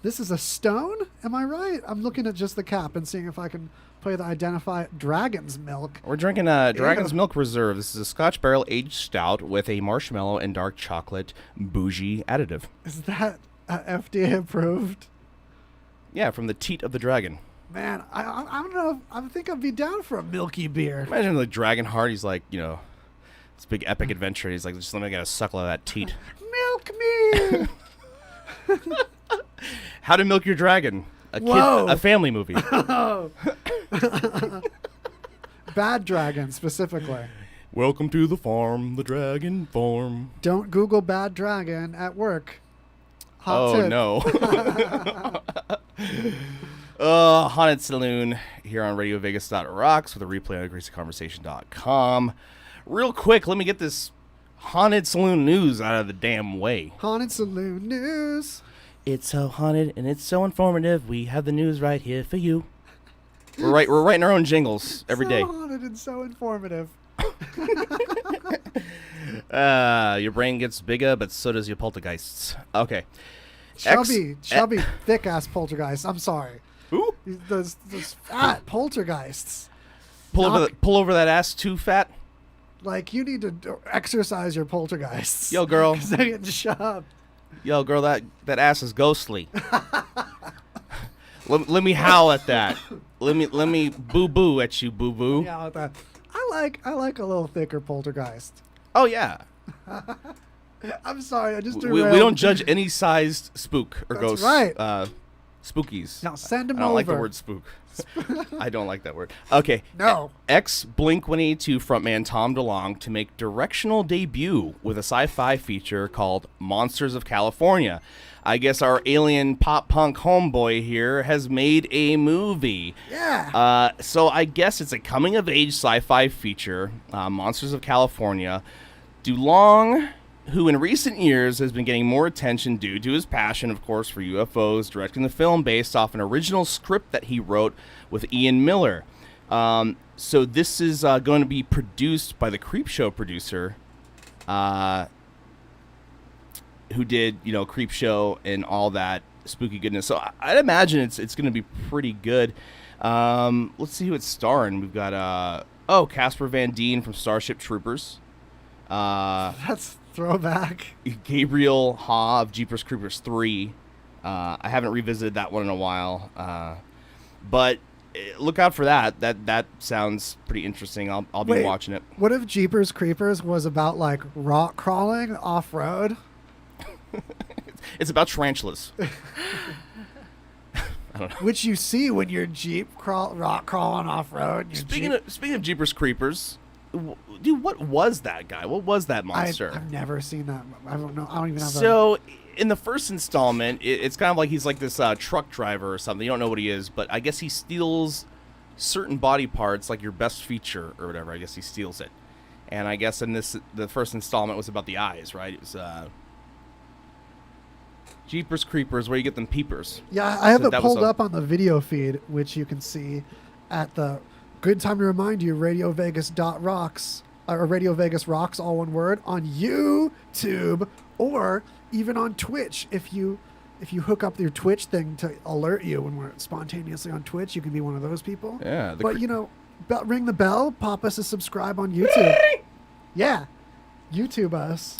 This is a stone? Am I right? I'm looking at just the cap and seeing if I can play the identify Dragon's Milk. We're drinking Dragon's Milk Reserve. This is a Scotch barrel aged stout with a marshmallow and dark chocolate bougie additive. Is that FDA approved? Yeah, from the teat of the dragon. Man, I don't know. I think I'd be down for a milky beer. Imagine like Dragonheart. He's like, this big epic adventure. He's like, just let me get a suckle of that teat. Milk me! How to Milk Your Dragon. A family movie. Bad Dragon, specifically. Welcome to the farm, the dragon farm. Don't Google Bad Dragon at work. Hot tip. No. Haunted Saloon here on Radio Vegas Rocks with a replay on GreasyConversation.com. Real quick, let me get this Haunted Saloon news out of the damn way. Haunted Saloon news. It's so haunted and it's so informative. We have the news right here for you. We're writing our own jingles every day. So haunted and so informative. Your brain gets bigger, but so does your poltergeists. Okay. Chubby, thick-ass poltergeists. I'm sorry. Who? Those fat poltergeists. Pull over that ass too fat? Like, you need to exercise your poltergeists. Yo, girl. Because they're getting shoved. Yo, girl, that ass is ghostly. let me howl at that. Let me boo-boo at you, boo-boo. Yeah, I like a little thicker poltergeist. Oh, yeah. I'm sorry, I just we don't judge any sized spook or That's ghost. Right. Spookies. Now send them I don't over. like the word spook. I don't like that word. Okay. No. Ex-Blink-182 frontman Tom DeLonge to make directional debut with a sci-fi feature called Monsters of California. I guess our alien pop-punk homeboy here has made a movie. Yeah. So I guess it's a coming-of-age sci-fi feature, Monsters of California. DeLonge, who in recent years has been getting more attention due to his passion, of course, for UFOs, directing the film based off an original script that he wrote with Ian Miller. So this is going to be produced by the Creepshow producer, who did, Creep Show and all that spooky goodness. So I'd imagine it's going to be pretty good. Let's see who it's starring. We've got Casper Van Dien from Starship Troopers. That's throwback. Gabriel Ha of Jeepers Creepers 3. I haven't revisited that one in a while. But look out for that. That sounds pretty interesting. I'll be watching it. What if Jeepers Creepers was about like rock crawling off road? It's about tarantulas. I don't know. Which you see when you're rock crawling off road. Speaking of Jeepers Creepers, dude, what was that guy? What was that monster? I've never seen that. I don't know. I don't even have. So in the first installment, it's kind of like he's like this truck driver or something. You don't know what he is, but I guess he steals certain body parts, like your best feature or whatever. I guess he steals it. And I guess in the first installment was about the eyes, right? It was Jeepers Creepers, where you get them peepers. Yeah, I have it pulled up on the video feed, which you can see at the good time to remind you, RadioVegas.rocks, or Radio Vegas Rocks, all one word, on YouTube, or even on Twitch. If you hook up your Twitch thing to alert you when we're spontaneously on Twitch, you can be one of those people. Yeah. But, ring the bell, pop us a subscribe on YouTube. Yeah. YouTube us.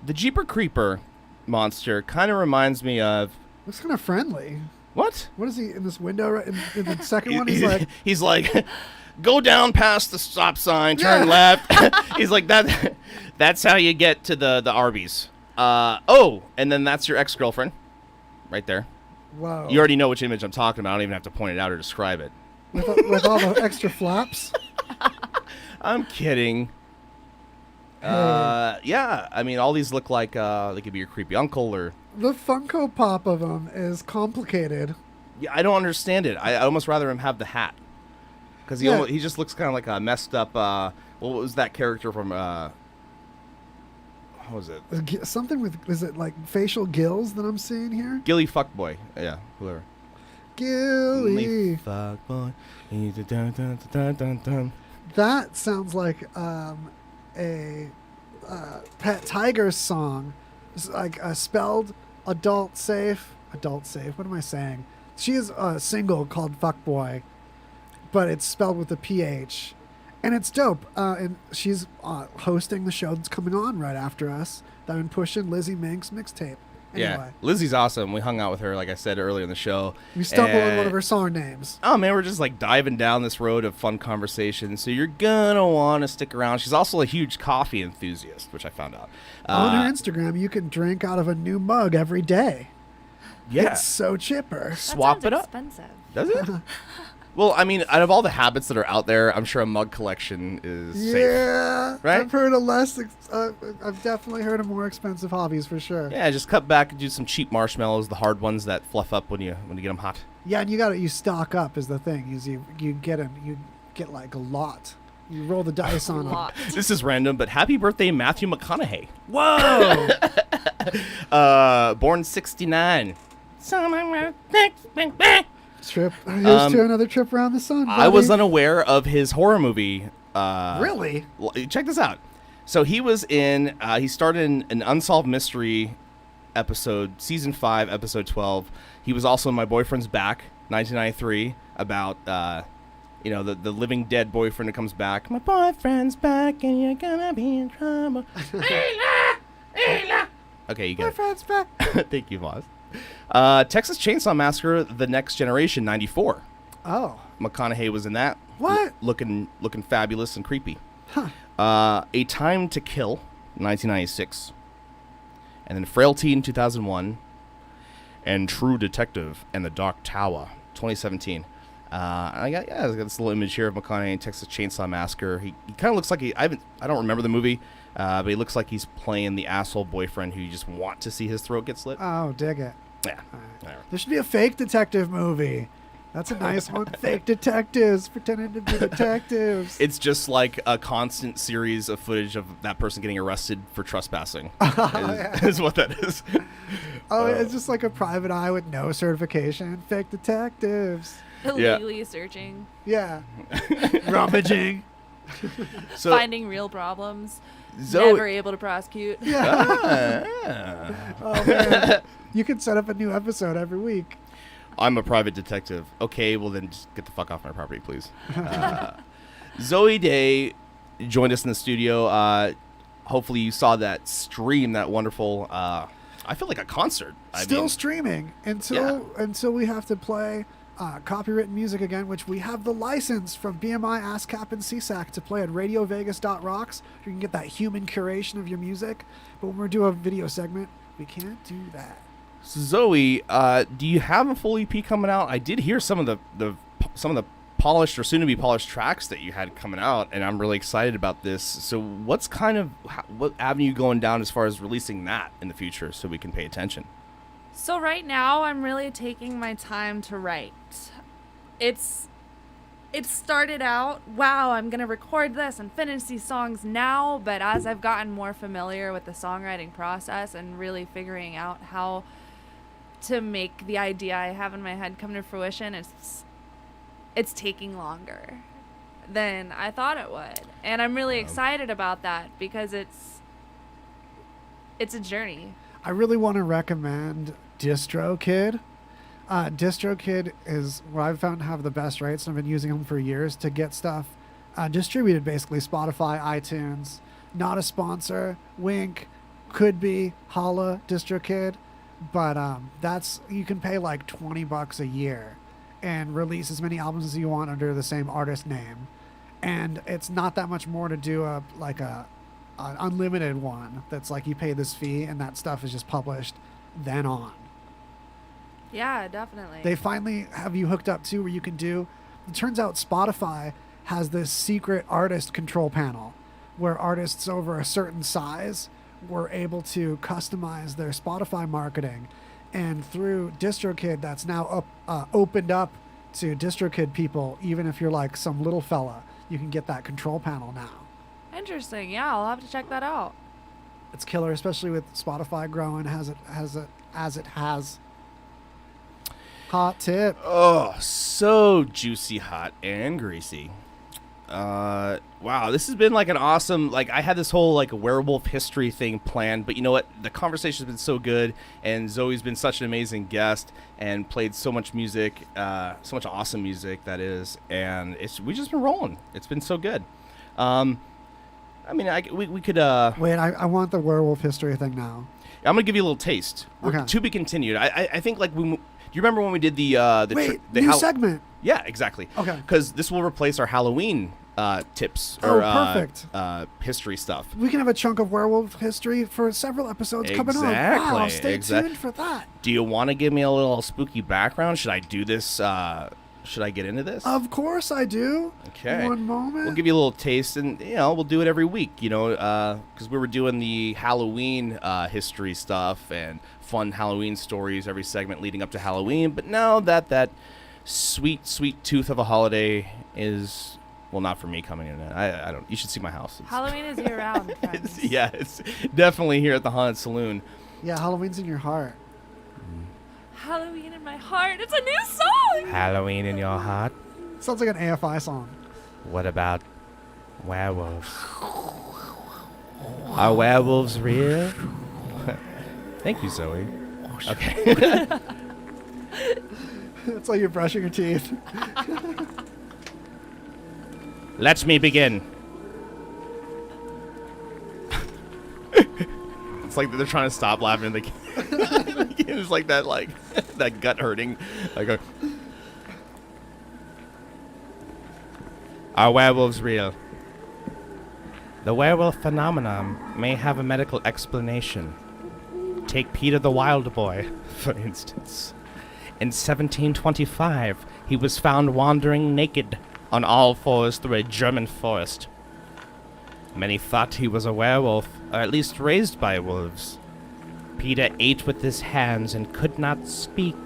The Jeeper Creeper monster kind of reminds me of... Looks kind of friendly. What? What is he in this window? In the second one, he's like, go down past the stop sign, turn left. He's like, that's how you get to the Arby's. And then that's your ex-girlfriend right there. Wow. You already know which image I'm talking about. I don't even have to point it out or describe it. With all the extra flaps? I'm kidding. Yeah, I mean, all these look like they could be your creepy uncle or... The Funko Pop of them is complicated. Yeah, I don't understand it. I almost rather him have the hat. Because he just looks kind of like a messed up... what was that character from... what was it? Something with... Is it like facial gills that I'm seeing here? Gilly Fuckboy. Yeah, whoever. Gilly Fuckboy. That sounds like... a Pet Tiger's song. It's like spelled adult safe. What am I saying? She is a single called Fuckboy, but it's spelled with a PH. And it's dope. And she's hosting the show that's coming on right after us. That I've been pushing Lizzie Mink's mixtape. Anyway. Yeah, Lizzie's awesome. We hung out with her, like I said earlier in the show. We stumbled on one of her song names. Oh, man, we're just like diving down this road of fun conversation. So you're going to want to stick around. She's also a huge coffee enthusiast, which I found out. On her Instagram, you can drink out of a new mug every day. Yeah. It's so chipper. Swap it up. Expensive. Does it? Well, I mean, out of all the habits that are out there, I'm sure a mug collection is safe. Yeah. Right? I've heard I've definitely heard of more expensive hobbies for sure. Yeah, just cut back and do some cheap marshmallows, the hard ones that fluff up when you get them hot. Yeah, and you stock up is the thing. Is you get like a lot. You roll the dice on them. This is random, but happy birthday, Matthew McConaughey. Whoa! Born 1969. Here's to another trip around the sun, buddy. I was unaware of his horror movie. Really? Check this out. So he was in, he starred in an Unsolved Mystery episode, season 5, episode 12. He was also in My Boyfriend's Back, 1993, about, the living dead boyfriend that comes back. My boyfriend's back and you're gonna be in trouble. Okay, you got it. Boyfriend's back. Thank you, boss. Texas Chainsaw Massacre: The Next Generation, 94. Oh. McConaughey was in that. What? Looking fabulous and creepy. Huh. A Time to Kill, 1996. And then Frailty in 2001. And True Detective and The Dark Tower, 2017. I got this little image here of McConaughey in Texas Chainsaw Massacre. He kind of looks like I don't remember the movie, but he looks like he's playing the asshole boyfriend who you just want to see his throat get slit. Oh, dig it. Yeah. Right. There should be a fake detective movie. That's a nice one. Fake detectives pretending to be detectives. It's just like a constant series of footage of that person getting arrested for trespassing. Is what that is. Oh, it's just like a private eye with no certification. Fake detectives. Illegally searching. Yeah. Rummaging. Finding real problems. Zoe. Never able to prosecute. Oh man, you can set up a new episode every week. I'm a private detective. Okay, well then just get the fuck off my property, please. Zoe Day joined us in the studio. Hopefully you saw that stream, that wonderful, I feel like a concert. Still streaming until we have to play copywritten music again, which we have the license from BMI, ASCAP, and CSAC to play at radiovegas.rocks. You can get that human curation of your music. But when we're doing a video segment, we can't do that. So Zoe, do you have a full EP coming out? I did hear some of the polished or soon to be polished tracks that you had coming out, and I'm really excited about this. So what's what avenue going down as far as releasing that in the future so we can pay attention? So right now, I'm really taking my time to write. It started out, wow, I'm going to record this and finish these songs now, but as I've gotten more familiar with the songwriting process and really figuring out how to make the idea I have in my head come to fruition, it's taking longer than I thought it would. And I'm really excited about that because it's a journey. I really want to recommend DistroKid. DistroKid is where I've found to have the best rates, and I've been using them for years to get stuff distributed, basically Spotify, iTunes. Not a sponsor. Wink. Could be. Holla, DistroKid. But you can pay like $20 a year and release as many albums as you want under the same artist name. And it's not that much more to do an unlimited one that's like you pay this fee and that stuff is just published then on. Yeah, definitely. They finally have you hooked up too where you can it turns out Spotify has this secret artist control panel where artists over a certain size were able to customize their Spotify marketing, and through DistroKid that's now opened up to DistroKid people. Even if you're like some little fella, you can get that control panel now. Interesting. Yeah, I'll have to check that out. It's killer, especially with Spotify growing as it has. Hot tip. Oh, so juicy, hot, and greasy. Wow, this has been like an awesome, I had this whole werewolf history thing planned, but you know what? The conversation's been so good, and Zoe's been such an amazing guest and played so much music, so much awesome music, that is, and we've just been rolling. It's been so good. We could... Wait, I want the werewolf history thing now. I'm going to give you a little taste. Okay. To be continued. I think do you remember when we did the new segment? Yeah, exactly. Okay. Because this will replace our Halloween tips perfect. History stuff. We can have a chunk of werewolf history for several episodes coming on. Wow, stay tuned for that. Do you want to give me a little spooky background? Should I do this? Should I get into this? Of course I do. Okay. One moment. We'll give you a little taste, and we'll do it every week. Because we were doing the Halloween history stuff and fun Halloween stories every segment leading up to Halloween. But now that sweet tooth of a holiday is, well, not for me coming in. I don't. You should see my house. Halloween is year round, friends. It's definitely here at the Haunted Saloon. Yeah, Halloween's in your heart. Halloween in my heart. It's a new song. Halloween in your heart. Sounds like an AFI song. What about werewolves? Are werewolves real? Thank you, Zoe. Okay. It's like you're brushing your teeth. Let me begin. It's like they're trying to stop laughing. It's like that, that gut hurting. Are werewolves real? The werewolf phenomenon may have a medical explanation. Take Peter the Wild Boy, for instance. In 1725, he was found wandering naked on all fours through a German forest. Many thought he was a werewolf, or at least raised by wolves. Peter ate with his hands and could not speak.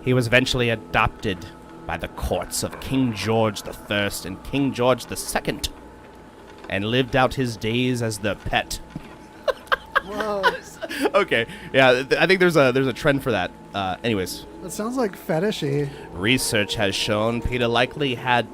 He was eventually adopted by the courts of King George I and King George II, and lived out his days as their pet. Whoa. Okay, yeah, I think there's a trend for that. Anyways. That sounds like fetishy. Research has shown Peter likely had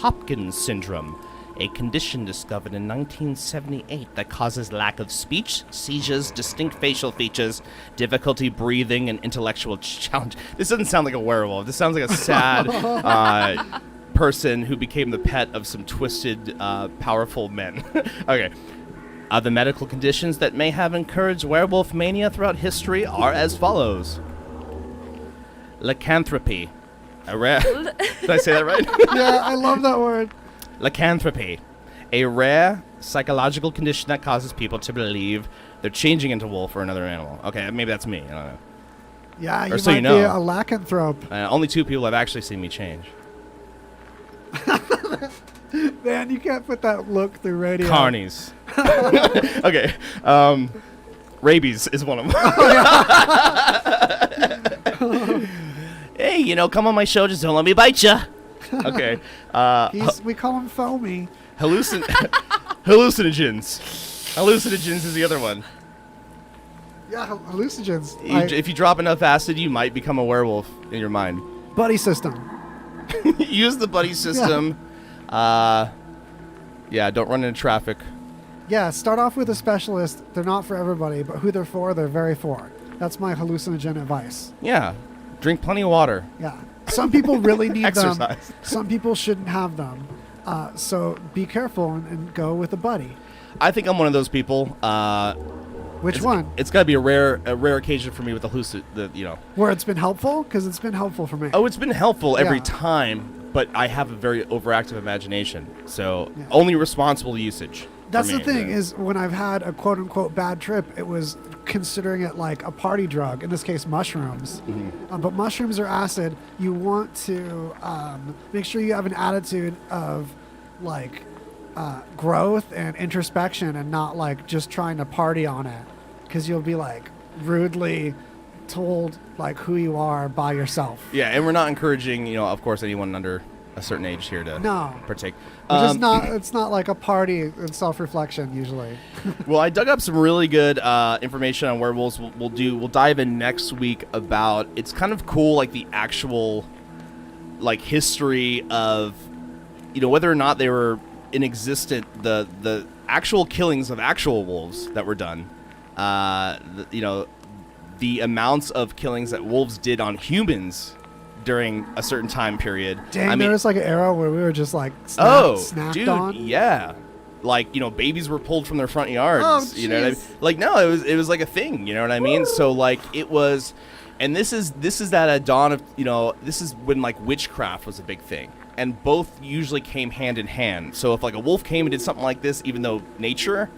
Hopkins Syndrome, a condition discovered in 1978 that causes lack of speech, seizures, distinct facial features, difficulty breathing, and intellectual challenge. This doesn't sound like a werewolf. This sounds like a sad person who became the pet of some twisted, powerful men. Okay. Other medical conditions that may have encouraged werewolf mania throughout history are as follows. Lycanthropy. Did I say that right? Yeah, I love that word. Lycanthropy. A rare psychological condition that causes people to believe they're changing into wolf or another animal. Okay, maybe that's me. I don't know. Yeah, you Or so might you know. be a lycanthrope. Only 2 people have actually seen me change. Man, you can't put that look through radio. Carnies. Okay. Rabies is one of them. Hey, come on my show, just don't let me bite ya. Okay. We call him Foamy. Hallucinogens. Hallucinogens is the other one. Yeah, hallucinogens. If you drop enough acid, you might become a werewolf in your mind. Buddy system. Use the buddy system. Yeah, don't run into traffic. Yeah, start off with a specialist. They're not for everybody, but who they're for, they're very for. That's my hallucinogen advice. Yeah. Drink plenty of water. Yeah. Some people really need them. Exercise. Some people shouldn't have them. So be careful and go with a buddy. I think I'm one of those people. Which one? It's got to be a rare occasion for me with Where it's been helpful? Because it's been helpful for me. Oh, it's been helpful every Yeah. time, but I have a very overactive imagination. So only responsible usage. That's for the me. thing is when I've had a quote-unquote bad trip, it was considering it like a party drug, in this case mushrooms. But mushrooms are acid. You want to make sure you have an attitude of like growth and introspection and not like just trying to party on it, because you'll be like rudely told like who you are by yourself. Yeah, and we're not encouraging, of course, anyone under a certain age here to partake. It's not like a party and self-reflection usually. Well, I dug up some really good information on werewolves. We'll dive in next week about. It's kind of cool, like the actual, like history of, whether or not they were in existence. The actual killings of actual wolves that were done. The amounts of killings that wolves did on humans during a certain time period. Dang, there was like an era where we were just like snapped dude, on. Yeah. Like, babies were pulled from their front yards. Oh, you know what I mean? Like, no, it was like a thing, you know what I mean? So like it was, and this is that dawn of, this is when like witchcraft was a big thing. And both usually came hand in hand. So if like a wolf came and did something like this, even though nature,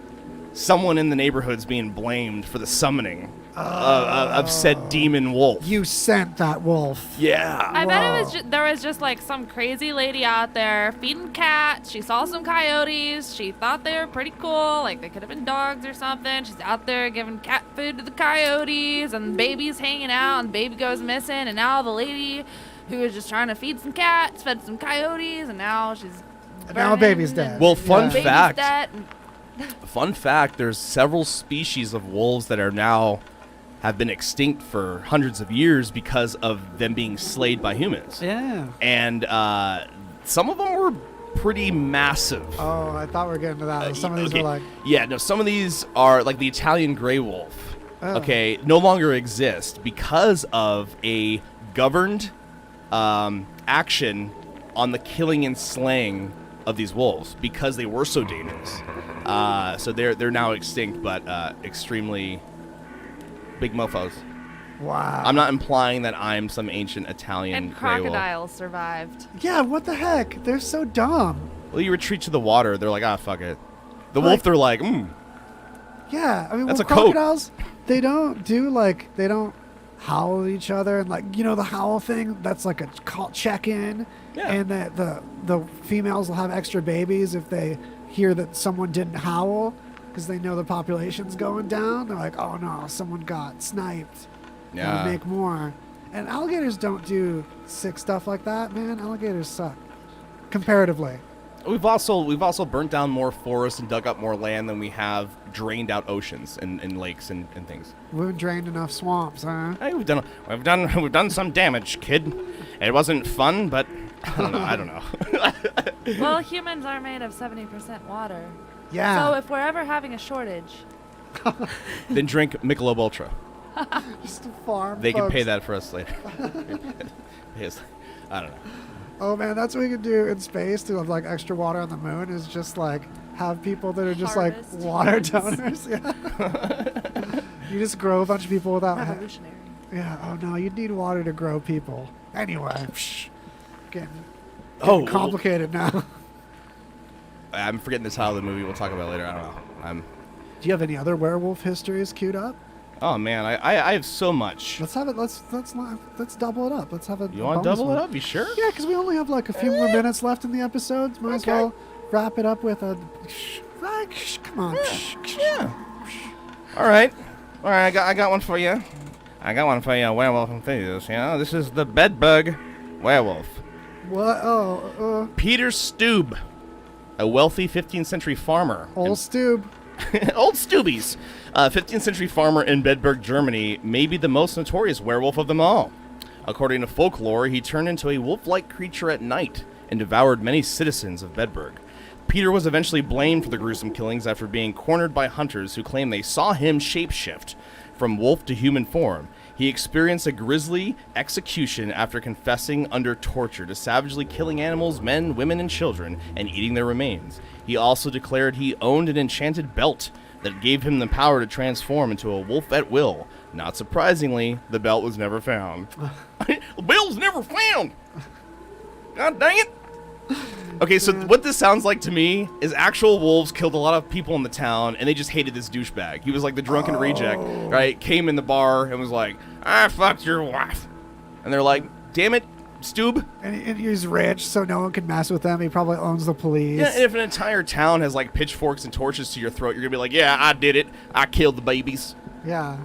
someone in the neighborhood's being blamed for the summoning of said demon wolf. You sent that wolf. Yeah. I bet there was just like some crazy lady out there feeding cats. She saw some coyotes. She thought they were pretty cool. Like they could have been dogs or something. She's out there giving cat food to the coyotes, and the baby's hanging out, and the baby goes missing. And now the lady who was just trying to feed some cats fed some coyotes, and now she's now baby's dead. Well, fun Baby's fact. dead. Fun fact, there's several species of wolves that are now have been extinct for hundreds of years because of them being slayed by humans. Yeah. And some of them were pretty massive. Oh, I thought we were getting to that. Some of these were like... Yeah, no, some of these are like the Italian gray wolf. Oh. Okay, no longer exist because of a governed action on the killing and slaying of these wolves because they were so dangerous. So they're now extinct, but extremely big mofos. Wow. I'm not implying that I'm some ancient Italian And gray wolf. crocodiles survived. Yeah, what the heck? They're so dumb. Well, you retreat to the water. They're like, fuck it. The wolf, they're like, Yeah, I mean, That's well, a coat. crocodiles, they don't howl at each other, and like, the howl thing, that's like a check-in. Yeah. And that the females will have extra babies if they hear that someone didn't howl, because they know the population's going down. They're like, oh no, someone got sniped. Yeah. Gotta make more. And alligators don't do sick stuff like that, man. Alligators suck, comparatively. We've also burnt down more forests and dug up more land than we have drained out oceans and lakes and things. We haven't drained enough swamps, huh? Hey, we've done some damage, kid. It wasn't fun, but I don't know. Well, humans are made of 70% water. Yeah. So if we're ever having a shortage, Then drink Michelob Ultra. Just a farm. They can folks. pay that for us later. Yes. I don't know. Oh man, that's what we could do in space to have like extra water on the moon is just like have people that are just Harvest like water humans. donors. Yeah. You just grow a bunch of people without. revolutionary. Yeah. Oh no, you'd need water to grow people. Anyway, getting Oh, complicated now. I'm forgetting the title of the movie. We'll talk about it later. I don't know. Do you have any other werewolf histories queued up? Oh man, I have so much. Let's have it. Let's double it up. Let's have a. You want to bonus double one. it up? You sure? Yeah, because we only have like a few more minutes left in the episodes. Might as well wrap it up with a. Come on. Yeah. All right. I got one for you. I got one for you, werewolf enthusiast. This is the bedbug werewolf. What? Oh. Peter Stube, a wealthy 15th century farmer. Old Stube. Old Stoobies. 15th century farmer in Bedburg, Germany, may be the most notorious werewolf of them all. According to folklore, he turned into a wolf-like creature at night and devoured many citizens of Bedburg. Peter was eventually blamed for the gruesome killings after being cornered by hunters who claimed they saw him shapeshift from wolf to human form. He experienced a grisly execution after confessing under torture to savagely killing animals, men, women, and children, and eating their remains. He also declared he owned an enchanted belt that gave him the power to transform into a wolf at will. Not surprisingly, the belt was never found. The belt was never found! God dang it! Okay, so what this sounds like to me is actual wolves killed a lot of people in the town, and they just hated this douchebag. He was like the drunken reject, right? Came in the bar and was like, I fucked your wife. And they're like, damn it, Stube. And he's rich, so no one can mess with him. He probably owns the police. Yeah, and if an entire town has like pitchforks and torches to your throat, you're gonna be like, yeah, I did it. I killed the babies. Yeah.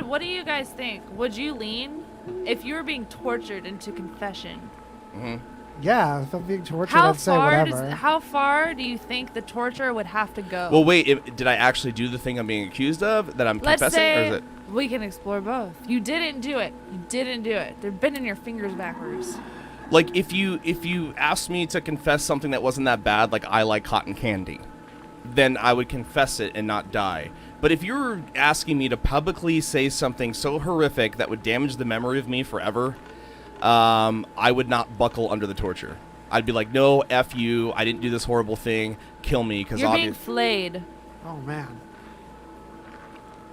What do you guys think? Would you lean if you were being tortured into confession? Mm-hmm. Yeah, if I'm being tortured, I'd say whatever. How far do you think the torture would have to go? Well, wait, did I actually do the thing I'm being accused of that I'm Let's confessing? say Or is it? we can explore both. You didn't do it. They're bending your fingers backwards. Like, if you asked me to confess something that wasn't that bad, like I like cotton candy, then I would confess it and not die. But if you're asking me to publicly say something so horrific that would damage the memory of me forever, I would not buckle under the torture. I'd be like, no, F you, I didn't do this horrible thing, kill me, because you're being flayed. Oh, man.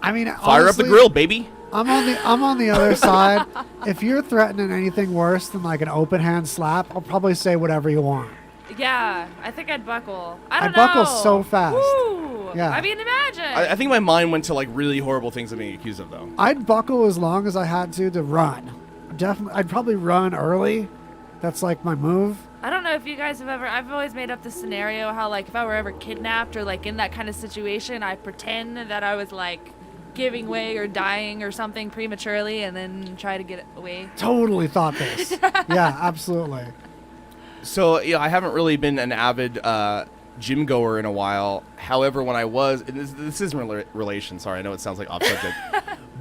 I mean, fire honestly, up the grill, baby. I'm on the other side. If you're threatening anything worse than like an open hand slap, I'll probably say whatever you want. Yeah, I think I'd buckle. I'd buckle so fast. Woo. Yeah. I mean, imagine. I think my mind went to like really horrible things I'm being accused of, though. I'd buckle as long as I had to run. Definitely, I'd probably run early. That's like my move. I don't know if you guys have ever, I've always made up this scenario how like if I were ever kidnapped or like in that kind of situation, I pretend that I was like giving way or dying or something prematurely and then try to get away. Totally thought this. Yeah, absolutely. So, yeah, I haven't really been an avid gym goer in a while. However, when I was, and this isn't relation, sorry, I know it sounds like off subject,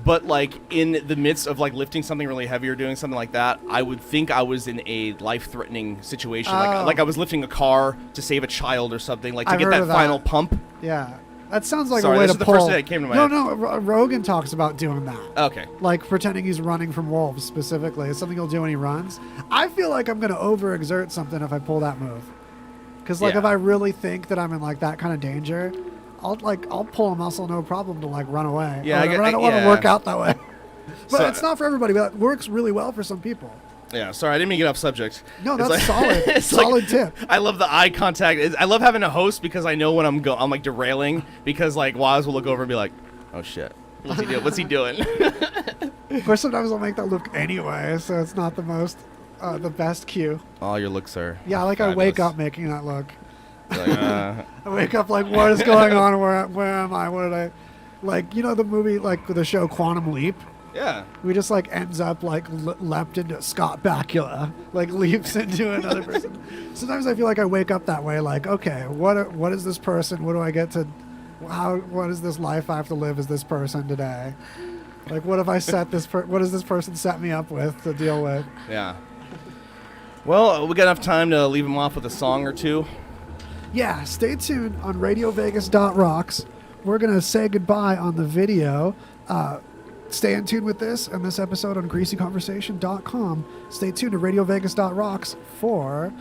but like in the midst of like lifting something really heavy or doing something like that, I would think I was in a life-threatening situation, like I was lifting a car to save a child or something, like to get that final pump. Yeah. That sounds like Sorry, a way this to is pull. the first thing that came to my head. No, Rogan talks about doing that. Okay. Like pretending he's running from wolves specifically. It's something he'll do when he runs. I feel like I'm going to overexert something if I pull that move. Because like if I really think that I'm in like that kind of danger, I'll pull a muscle no problem to like run away. Yeah, I don't want to work out that way. But So- it's not for everybody. But it works really well for some people. Yeah, sorry, I didn't mean to get off subject. No, It's that's solid. Solid tip. I love the eye contact. I love having a host because I know when I'm like derailing because like Waz will look over and be like, "Oh shit, what's he doing? What's he doing?" Of course, sometimes I'll make that look anyway, so it's not the most, the best cue. All your looks are. Yeah, like fabulous. I wake up making that look. Like, I wake up like, what is going on? Where am I? What did I, like, you know the movie, like the show Quantum Leap? Yeah. We just like ends up like leapt into Scott Bakula, like leaps into another person. Sometimes I feel like I wake up that way, like, okay, what is this person? What do I get to? What is this life I have to live as this person today? Like, what have I set this? What does this person set me up with to deal with? Yeah. Well, we got enough time to leave him off with a song or two. Yeah, stay tuned on RadioVegas.rocks. We're going to say goodbye on the video. Stay in tune with this and this episode on GreasyConversation.com. Stay tuned to RadioVegas.rocks for